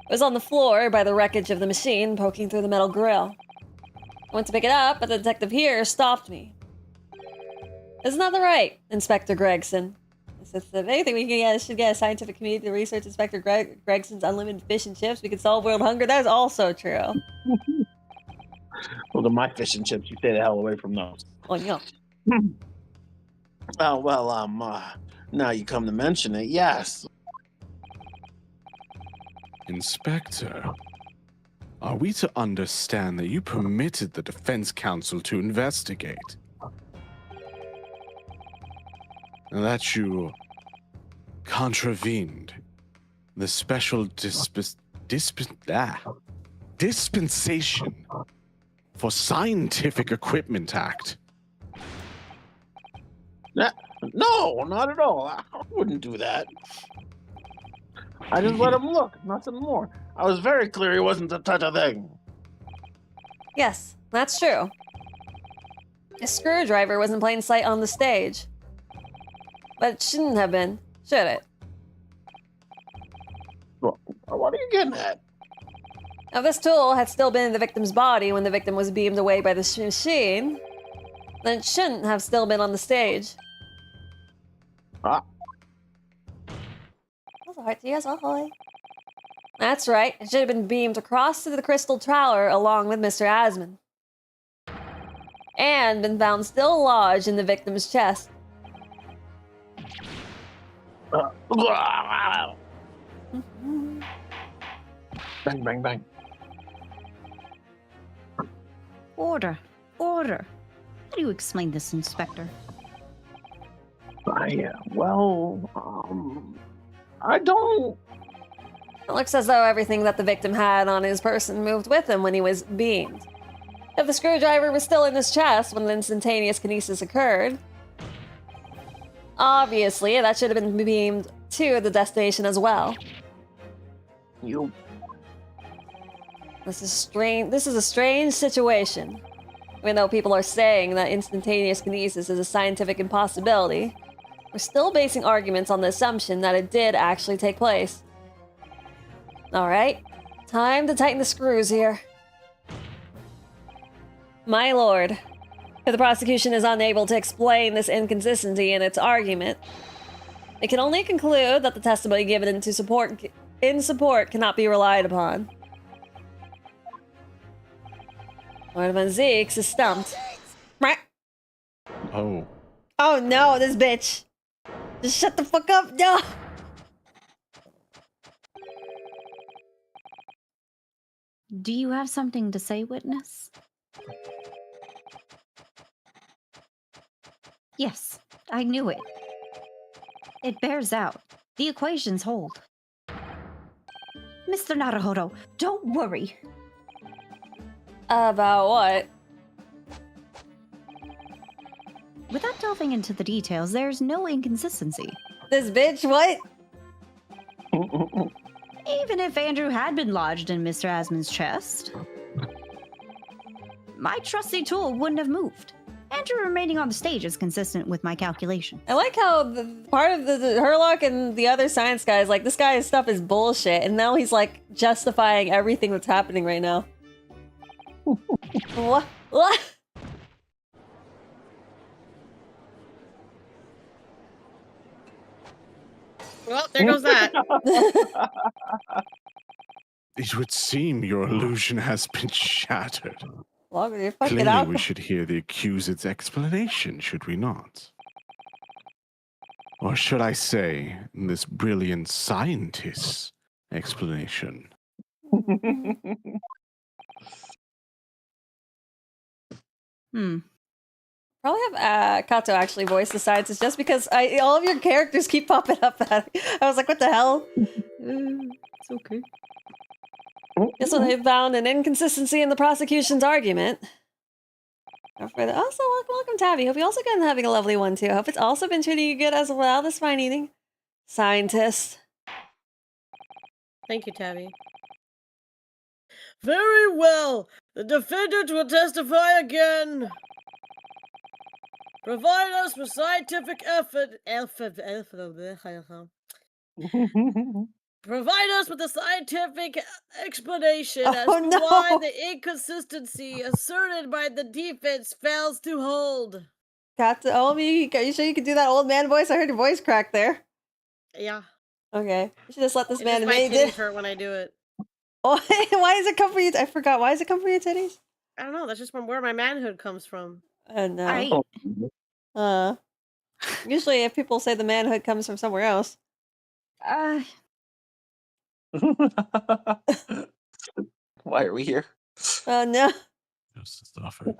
It was on the floor by the wreckage of the machine, poking through the metal grill. I went to pick it up, but the detective here stopped me. Isn't that the right, Inspector Gregson? If anything, should get a scientific community to research Inspector Gregson's unlimited fish and chips. We could solve world hunger. That is also true. Those are my fish and chips. You stay the hell away from those. Oh, yeah. Oh, well, now you come to mention it, yes. Inspector, are we to understand that you permitted the defense counsel to investigate? And that you contravened the special dispensation for Scientific Equipment Act? No, not at all. I wouldn't do that. I just let him look, nothing more. I was very clear he wasn't the touch of thing. Yes, that's true. A screwdriver was in plain sight on the stage. But it shouldn't have been, should it? What are you getting at? Now, this tool had still been in the victim's body when the victim was beamed away by the machine, then it shouldn't have still been on the stage. Ah. That's right. It should have been beamed across to the crystal tower along with Mr. Asman. And been found still lodged in the victim's chest. Bang, bang, bang. Order. Order. How do you explain this, Inspector? I don't... It looks as though everything that the victim had on his person moved with him when he was beamed. If the screwdriver was still in his chest when the instantaneous kinesis occurred, obviously that should have been beamed to the destination as well. This is a strange situation. Even though people are saying that instantaneous kinesis is a scientific impossibility, we're still basing arguments on the assumption that it did actually take place. Alright, time to tighten the screws here. My lord, if the prosecution is unable to explain this inconsistency in its argument, it can only conclude that the testimony given in support cannot be relied upon. Lord Van Zeeks is stumped. Oh. Oh no, this bitch! Just shut the fuck up, no! Do you have something to say, witness? Yes, I knew it. It bears out. The equations hold. Mr. Naruhodo, don't worry. About what? Without delving into the details, there's no inconsistency. This bitch, what? Even if Andrew had been lodged in Mr. Asman's chest, my trusty tool wouldn't have moved. Andrew remaining on the stage is consistent with my calculation. I like how part of the Herlock and the other science guys, like, this guy's stuff is bullshit, and now he's, like, justifying everything that's happening right now. What? What? Well, there goes that. It would seem your illusion has been shattered. Longer, you fuck it Clearly, up. we should hear the accused's explanation, should we not? Or should I say, this brilliant scientist's explanation? Probably have Kato actually voice the scientist just because all of your characters keep popping up at me. I was like, what the hell? It's okay. Guess when they found an inconsistency in the prosecution's argument. Also, welcome Tabby. Hope you also been having a lovely one too. Hope it's also been treating you good as well this fine evening. Scientist. Thank you, Tabby. Very well. The defendant will testify again. Provide us with scientific Provide us with a scientific explanation as Oh, to no. why the inconsistency asserted by the defense fails to hold. Got to are you sure you can do that old man voice? I heard your voice crack there. Yeah. Okay. You should just let this It's man just my made titties it. hurt when I do it. Oh, why does it come from you? I forgot. Why does it come from your titties? I don't know. That's just from where my manhood comes from. Oh, no. I Usually if people say the manhood comes from somewhere else. Why are we here? Oh, no. Justice offered.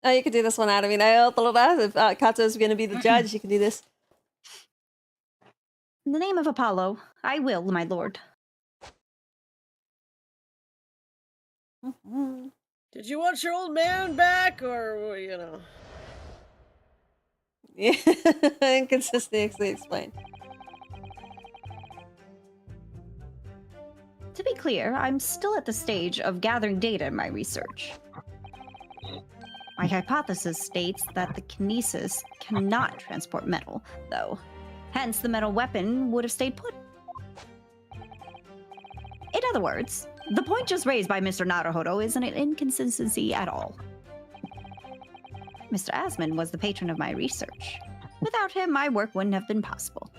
Oh, you can do this one out. I mean, if Kato's going to be the judge, you can do this. In the name of Apollo, I will, my lord. Did you want your old man back, or, you know? Yeah. Inconsistency explained. To be clear, I'm still at the stage of gathering data in my research. My hypothesis states that the kinesis cannot transport metal, though. Hence, the metal weapon would have stayed put. In other words, the point just raised by Mr. Naruhodo isn't an inconsistency at all. Mr. Asman was the patron of my research. Without him, my work wouldn't have been possible.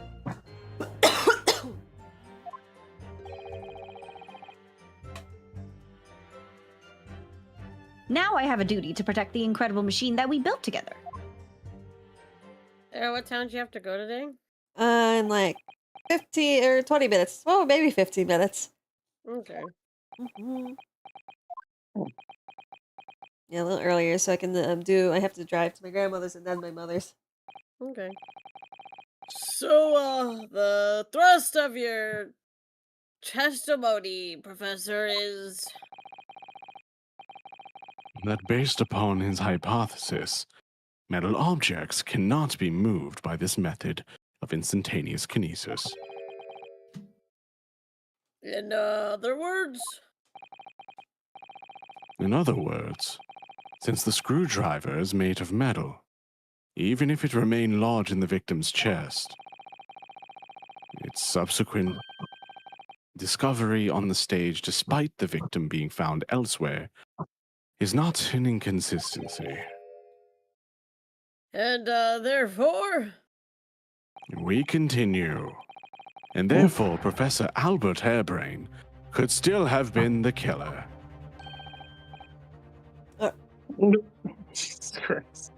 Now I have a duty to protect the incredible machine that we built together. What town do you have to go today? In like 15 or 20 minutes. Well, maybe 15 minutes. Okay. Yeah, a little earlier so I can I have to drive to my grandmother's and then my mother's. Okay. So, the thrust of your testimony, Professor, is... That based upon his hypothesis, metal objects cannot be moved by this method of instantaneous kinesis. In other words? In other words, since the screwdriver is made of metal, even if it remained lodged in the victim's chest, its subsequent discovery on the stage despite the victim being found elsewhere is not an inconsistency. And, therefore? We continue. And therefore, Professor Albert Hairbrain could still have been the killer. Jesus Christ.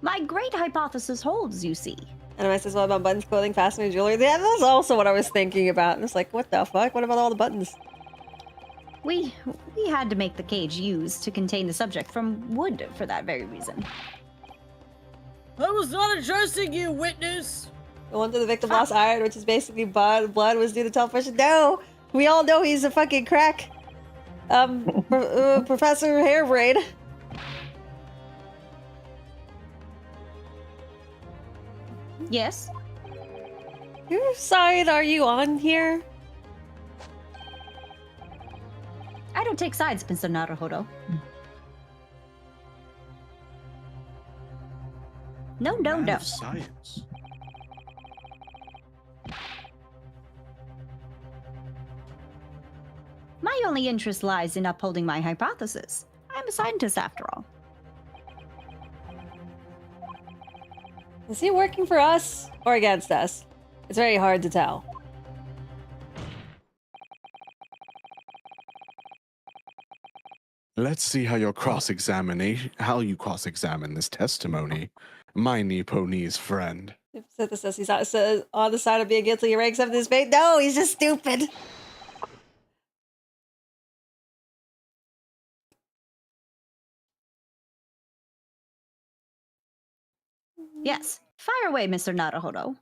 My great hypothesis holds, you see. And I says, what about buttons, clothing, fasteners, jewelry? Yeah, that's also what I was thinking about. And it's like, what the fuck? What about all the buttons? We had to make the cage used to contain the subject from wood for that very reason. I was not addressing you, witness! The one that the victim lost iron, which is basically blood was due to television. No! We all know he's a fucking crack. Professor Hairbrain. Yes? Whose side are you on here? I don't take sides, Mr. Naruhodo. No. Man of science. My only interest lies in upholding my hypothesis. I'm a scientist after all. Is he working for us or against us? It's very hard to tell. Let's see how you cross-examine this testimony, my Nipponese friend. This says he's on the side of being guilty. He ranks up his fate. No, he's just stupid. Yes, fire away, Mr. Naruhodo.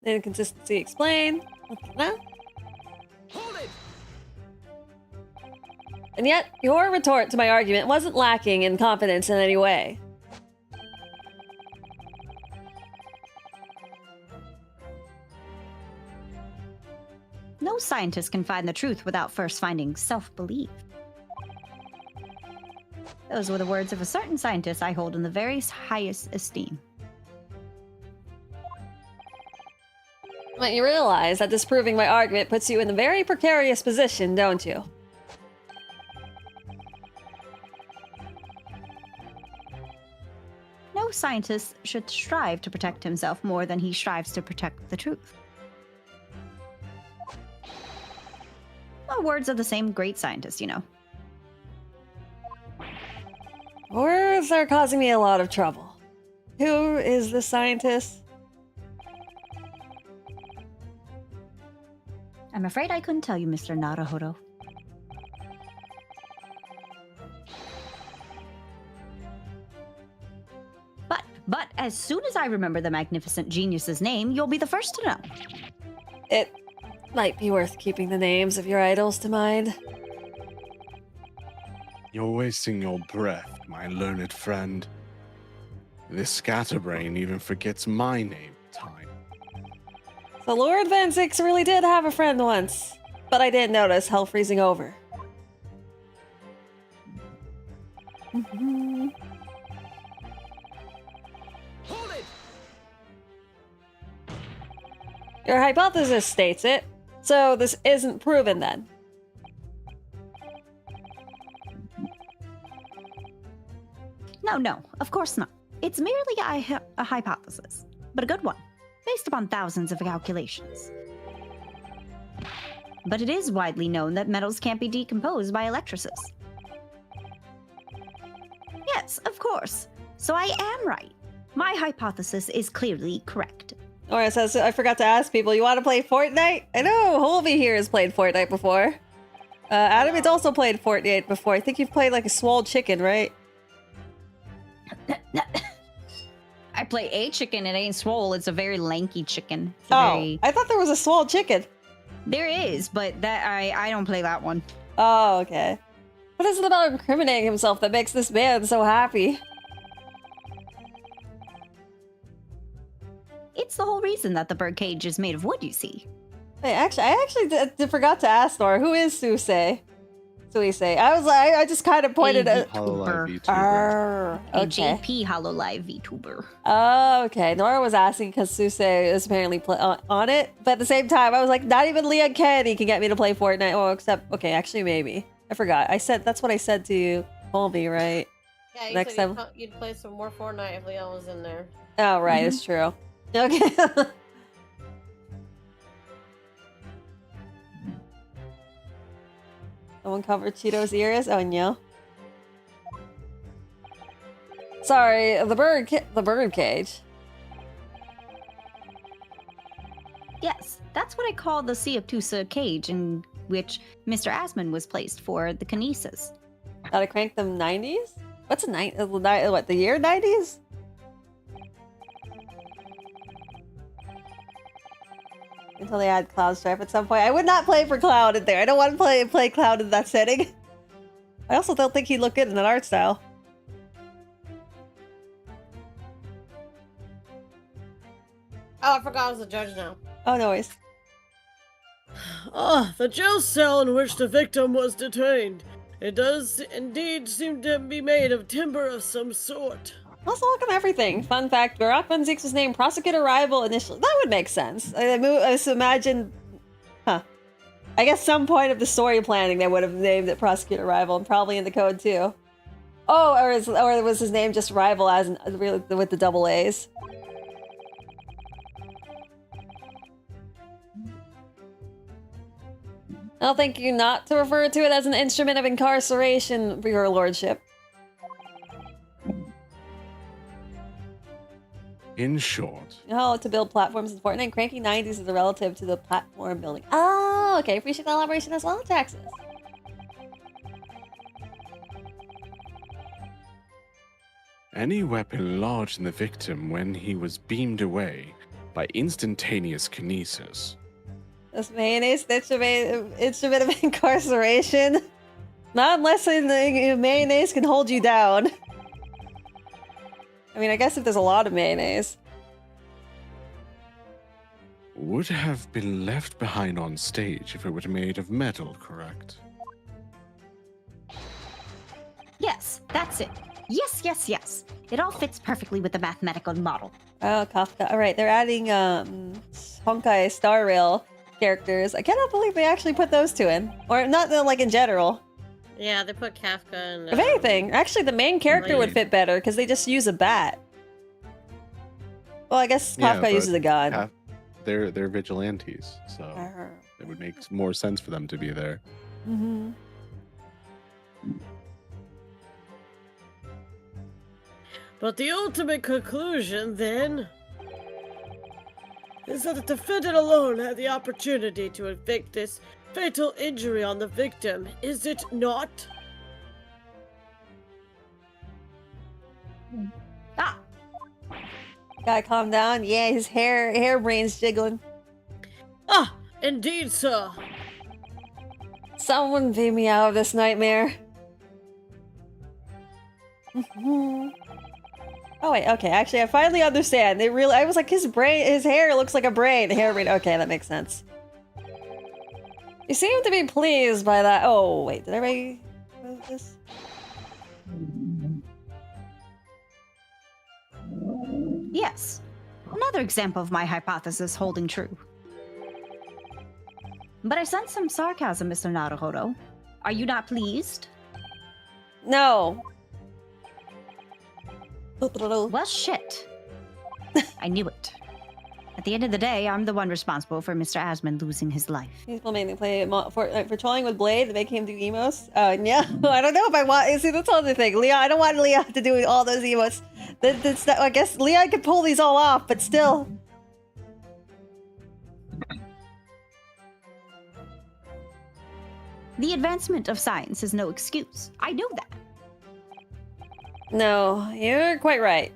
Inconsistency explained. No? Hold it! And yet, your retort to my argument wasn't lacking in confidence in any way. No scientist can find the truth without first finding self-belief. Those were the words of a certain scientist I hold in the very highest esteem. But you realize that disproving my argument puts you in a very precarious position, don't you? No scientist should strive to protect himself more than he strives to protect the truth. Well, words of the same great scientist, you know. Words are causing me a lot of trouble. Who is the scientist? I'm afraid I couldn't tell you, Mr. Naruhodo. But as soon as I remember the magnificent genius's name, you'll be the first to know. It might be worth keeping the names of your idols to mind. You're wasting your breath, my learned friend. This scatterbrain even forgets my name at times. So Lord Van Zix really did have a friend once, but I didn't notice hell freezing over. Hold it! Your hypothesis states it, so this isn't proven then. No, of course not. It's merely a hypothesis, but a good one, based upon thousands of calculations. But it is widely known that metals can't be decomposed by electrolysis. Yes, of course. So I am right. My hypothesis is clearly correct. Alright, so I forgot to ask people, you want to play Fortnite? I know Holby here has played Fortnite before. Adam has also played Fortnite before. I think you've played like a swole chicken, right? I play a chicken, it ain't swole, it's a very lanky chicken. It's I thought there was a swole chicken. There is, but that I don't play that one. Oh, okay. What is it about incriminating himself that makes this man so happy? It's the whole reason that the birdcage is made of wood, you see. Hey, I actually forgot to ask Nora, who is Suisei? I just kind of pointed at... Hololive VTuber. Arr, A okay. JP Hololive VTuber. Oh, okay. Nora was asking because Suisei is apparently on it, but at the same time, I was like, not even Leon Kennedy can get me to play Fortnite. Oh, except, okay, actually, maybe. I forgot. That's what I said to you, Colby, right? Yeah, you Next said time. you'd play some more Fortnite if Leon was in there. Oh, right, it's true. Okay. Someone covered Cheeto's ears? Oh, no. Sorry, the bird cage. Yes, that's what I call the Seoptusa cage in which Mr. Asman was placed for the kinesis. Gotta crank them 90s? What's a what, the year 90s? Until they add Cloud Strife at some point. I would not play for Cloud in there. I don't want to play Cloud in that setting. I also don't think he'd look good in that art style. Oh, I forgot I was a judge now. Oh, no worries. The jail cell in which the victim was detained. It does indeed seem to be made of timber of some sort. Also, look at everything. Fun fact, Barack Van Zieks was named Prosecutor Rival initially. That would make sense. I just imagine... Huh. I guess some point of the story planning they would have named it Prosecutor Rival, and probably in the code too. Oh, or was his name just Rival as in, really with the double A's? I'll thank you not to refer to it as an instrument of incarceration, your lordship. In short, Oh, to build platforms in Fortnite, cranky 90s is a relative to the platform building. Oh, okay. Appreciate the elaboration as well, Texas. any weapon lodged in the victim when he was beamed away by instantaneous kinesis. This mayonnaise instrument of incarceration. Not unless the mayonnaise can hold you down. I mean, I guess if there's a lot of mayonnaise. Would have been left behind on stage if it were made of metal, correct? Yes, that's it. Yes, yes, yes. It all fits perfectly with the mathematical model. Oh, Kafka. All right, they're adding Honkai Star Rail characters. I cannot believe they actually put those two in. Or not like in general. Yeah, they put Kafka and. If anything, actually the main character would fit better because they just use a bat. Well, I guess Yeah, Kafka but uses a gun. They're vigilantes, so it would make more sense for them to be there. Mm-hmm. But the ultimate conclusion, then, is that the defendant alone had the opportunity to inflict this fatal injury on the victim, is it not? Ah! Gotta calm down. Yeah, his hairbrain's jiggling. Ah, indeed, sir. Someone beat me out of this nightmare. Oh wait, okay. Actually, I finally understand. I was like, his hair looks like a brain. Hair brain. Okay, that makes sense. You seem to be pleased by that. Oh wait, did I move this? Yes. Another example of my hypothesis holding true. But I sense some sarcasm, Mr. Naruhodo. Are you not pleased? No. Well, shit. I knew it. At the end of the day, I'm the one responsible for Mr. Asmund losing his life. People made me play for trolling with Blade to make him do emotes. Yeah. I don't know if I want. See, that's the other thing. Leon, I don't want Leon to do all those emotes. I guess Leon could pull these all off, but still. The advancement of science is no excuse. I know that. No, you're quite right.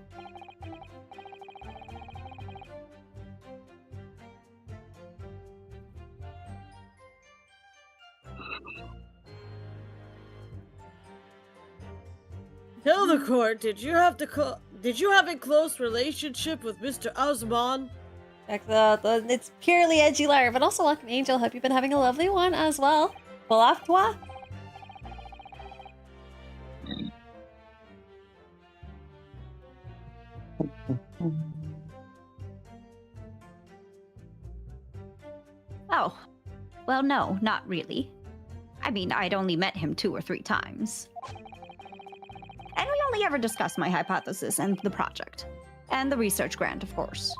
Tell the court, did you have a close relationship with Mr. Osman? It's purely edgy liar, but also welcome, Angel. Hope you've been having a lovely one as well. Well, off toi. Oh. Well, no, not really. I mean, I'd only met him 2 or 3 times. And we only ever discussed my hypothesis and the project. And the research grant, of course.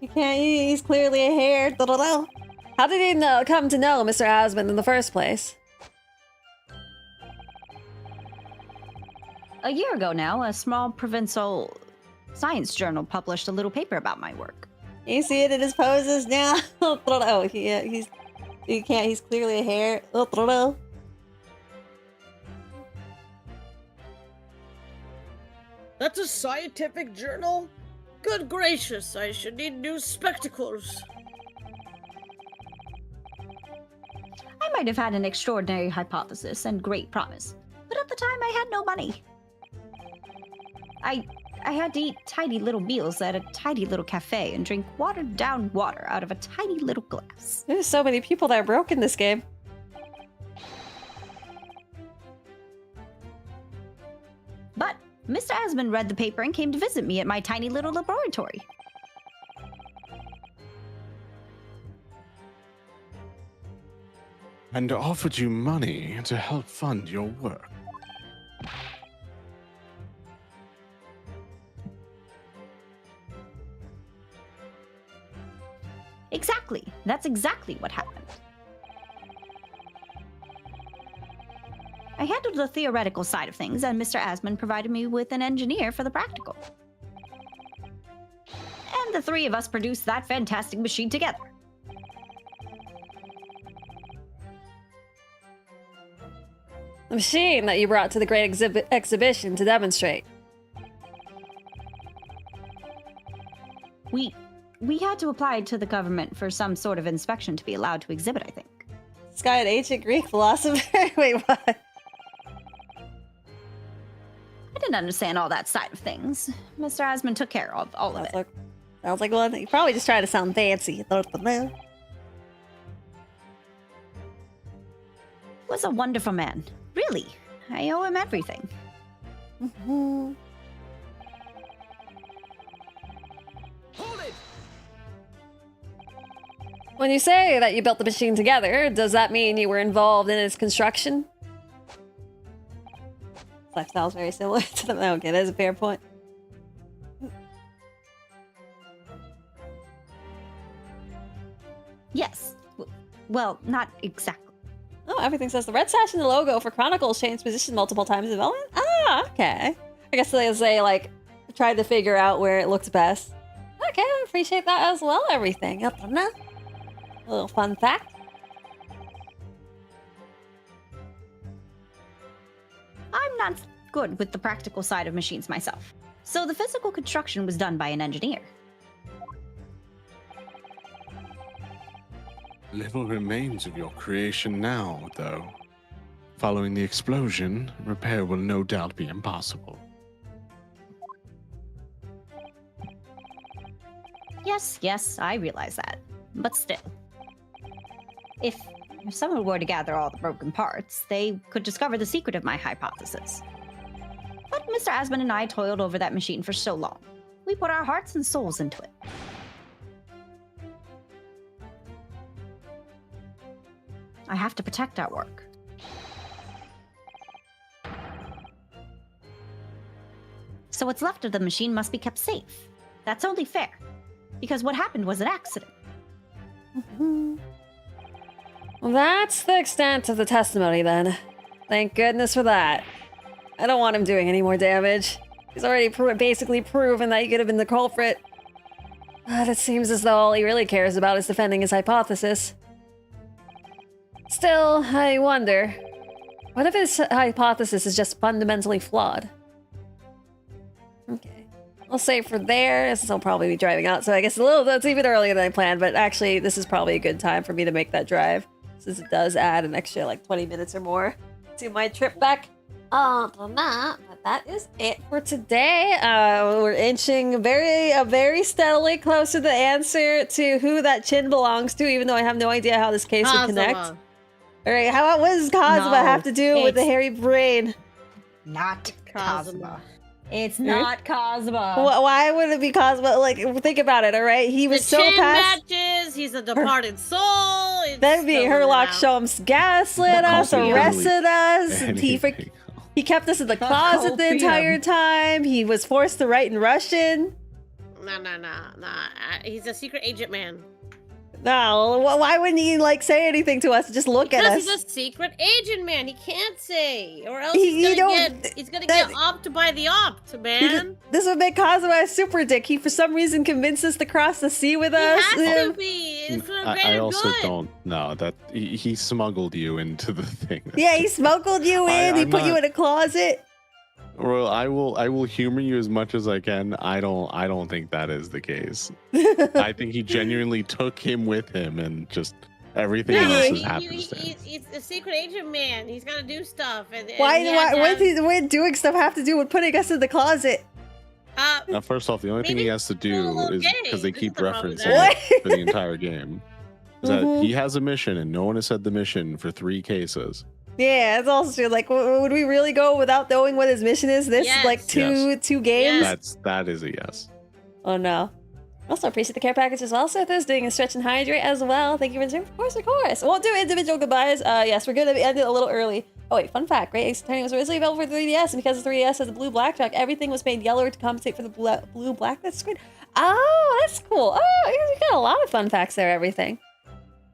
You can't. He's clearly a hair. How did he come to know Mr. Asmund in the first place? A year ago now, a small provincial science journal published a little paper about my work. You see it in his poses now. Oh, he's clearly a hair. That's a scientific journal? Good gracious, I should need new spectacles. I might have had an extraordinary hypothesis and great promise, but at the time I had no money. I had to eat tiny little meals at a tiny little cafe and drink watered down water out of a tiny little glass. There's so many people that are broke in this game. But Mr. Asmund read the paper and came to visit me at my tiny little laboratory. And offered you money to help fund your work. Exactly. That's exactly what happened. I handled the theoretical side of things, and Mr. Asmund provided me with an engineer for the practical. And the 3 of us produced that fantastic machine together. The machine that you brought to the great exhibition to demonstrate. We We had to apply to the government for some sort of inspection to be allowed to exhibit, I think. This guy, an ancient Greek philosopher? Wait, what? I didn't understand all that side of things. Mr. Asmund took care of all of it. Sounds like one. You probably just trying to sound fancy. Was a wonderful man. Really. I owe him everything. When you say that you built the machine together, does that mean you were involved in its construction? That sounds very similar to them. Okay, that's a fair point. Yes. Well, not exactly. Oh, everything says the red sash in the logo for Chronicles changed position multiple times in development? Ah, okay. I guess they like, tried to figure out where it looks best. Okay, I appreciate that as well, everything. A little fun fact. I'm not good with the practical side of machines myself. So the physical construction was done by an engineer. Little remains of your creation now, though. Following the explosion, repair will no doubt be impossible. Yes, I realize that. But still. If someone were to gather all the broken parts, they could discover the secret of my hypothesis. But Mr. Asmund and I toiled over that machine for so long. We put our hearts and souls into it. I have to protect our work. So what's left of the machine must be kept safe. That's only fair. Because what happened was an accident. Well, that's the extent of the testimony, then. Thank goodness for that. I don't want him doing any more damage. He's already basically proven that he could have been the culprit. But it seems as though all he really cares about is defending his hypothesis. Still, I wonder, what if his hypothesis is just fundamentally flawed? Okay. I'll say for there, since I'll probably be driving out, so I guess that's even earlier than I planned, but actually this is probably a good time for me to make that drive, since it does add an extra like 20 minutes or more to my trip back. But that is it for today. We're inching very steadily closer to the answer to who that chin belongs to, even though I have no idea how this case would connect. All right, what does Cosma have to do with the hairy brain? Not Cosma. It's not Cosma. Why would it be Cosma? Like, think about it, all right? He was so matches. He's a departed soul. That'd be Herlock Sholmes gaslit us, arrested us. He kept us in the closet the entire time. He was forced to write in Russian. No. He's a secret agent man. No, why wouldn't he like say anything to us? Just look at us. Because he's a secret agent man. He can't say, or else he's gonna get opt by the opt, man. This would make Cosmo a super dick. He for some reason convinced us to cross the sea with us. He has to be. It's for I also good. don't know that he smuggled you into the thing. Yeah, he smuggled you in. He put you in a closet. Well, I will humor you as much as I can. I don't think that is the case. I think he genuinely took him with him, and just everything else is happenstance. He's a secret agent man. He's got to do stuff. What did doing stuff have to do with putting us in the closet? Now, first off, the only thing he has to do is because they keep referencing it for the entire game. Is that he has a mission, and no one has said the mission for 3 cases. Yeah, it's also true. Like, would we really go without knowing what his mission is? Two games? That is a yes. Oh no. Also appreciate the care package as well. Seth is doing a stretch and hydrate as well. Thank you for the of course. Won't do individual goodbyes. Yes, we're gonna end it a little early. Oh wait, fun fact, Great Ace Attorney was originally available for 3DS, and because the 3DS has a blue black track, everything was made yellower to compensate for the blue blackness screen. Oh, that's cool. Oh, you got a lot of fun facts there, everything.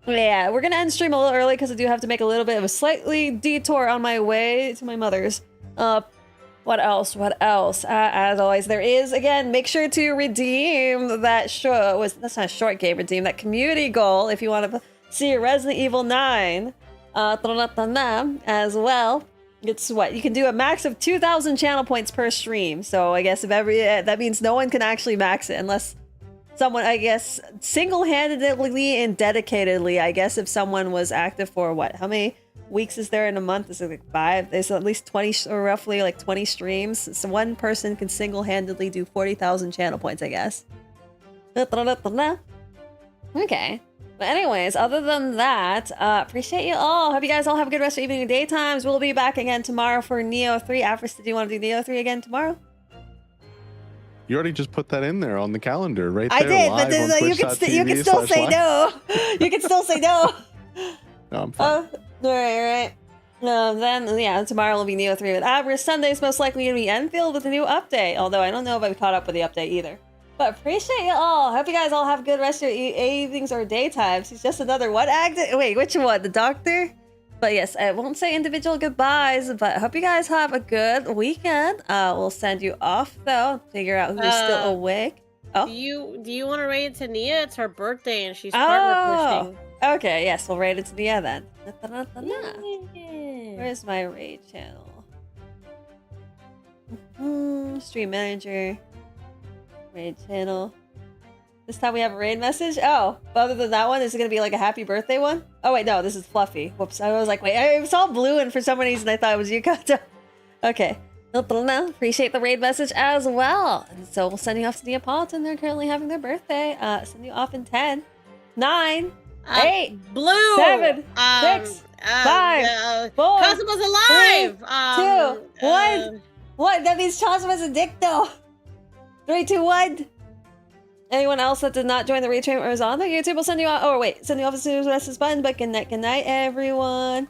Yeah, we're gonna end stream a little early because I do have to make a little bit of a slightly detour on my way to my mother's. What else? As always, there is, again, make sure to redeem that that's not a short game, redeem that community goal if you want to see Resident Evil 9 as well. It's what you can do a max of 2,000 channel points per stream. So I guess if that means no one can actually max it unless someone, I guess, single-handedly and dedicatedly, I guess if someone was active for what? How many weeks is there in a month? Is it like 5? There's at least 20 or roughly like 20 streams. So one person can single-handedly do 40,000 channel points, I guess. Okay. But anyways, other than that, appreciate you all. Hope you guys all have a good rest of your evening and daytimes. We'll be back again tomorrow for Neo 3. Afris, did you want to do Neo 3 again tomorrow? You already just put that in there on the calendar, right I there. did, live but then, on you can still say twitch.tv/live. no. You can still say no. No, I'm fine. Alright. Then, yeah, tomorrow will be Neo 3 with Avarice. Sunday's most likely going to be Enfield with a new update. Although I don't know if I caught up with the update either. But appreciate you all. Hope you guys all have a good rest of your evenings or daytimes. He's just another what actor? Wait, which one? The doctor? But yes, I won't say individual goodbyes, but hope you guys have a good weekend. We'll send you off, though. Figure out who's still awake. Oh. Do you want to raid to Nia? It's her birthday and she's partner pushing. Okay, yes, we'll raid it to Nia then. Yeah. Where's my raid channel? Stream manager. Raid channel. This time we have a raid message? Oh, other than that one, is it going to be like a happy birthday one? Oh, wait, no, this is Fluffy. Whoops, I was like, wait, I saw blue and for some reason I thought it was Yukata. Okay. Appreciate the raid message as well. And so we'll send you off to Neapolitan. They're currently having their birthday. Send you off in 10, 9, 8, Blue 7, 6, 5, 4, Cosmo's alive! 3, 2, 1. What? That means Cosmo's a dick though. 3, 2, 1. Anyone else that did not join the raid stream or is on the YouTube will send you off. Oh, wait. Send you off as soon as the rest is button. But good night, everyone.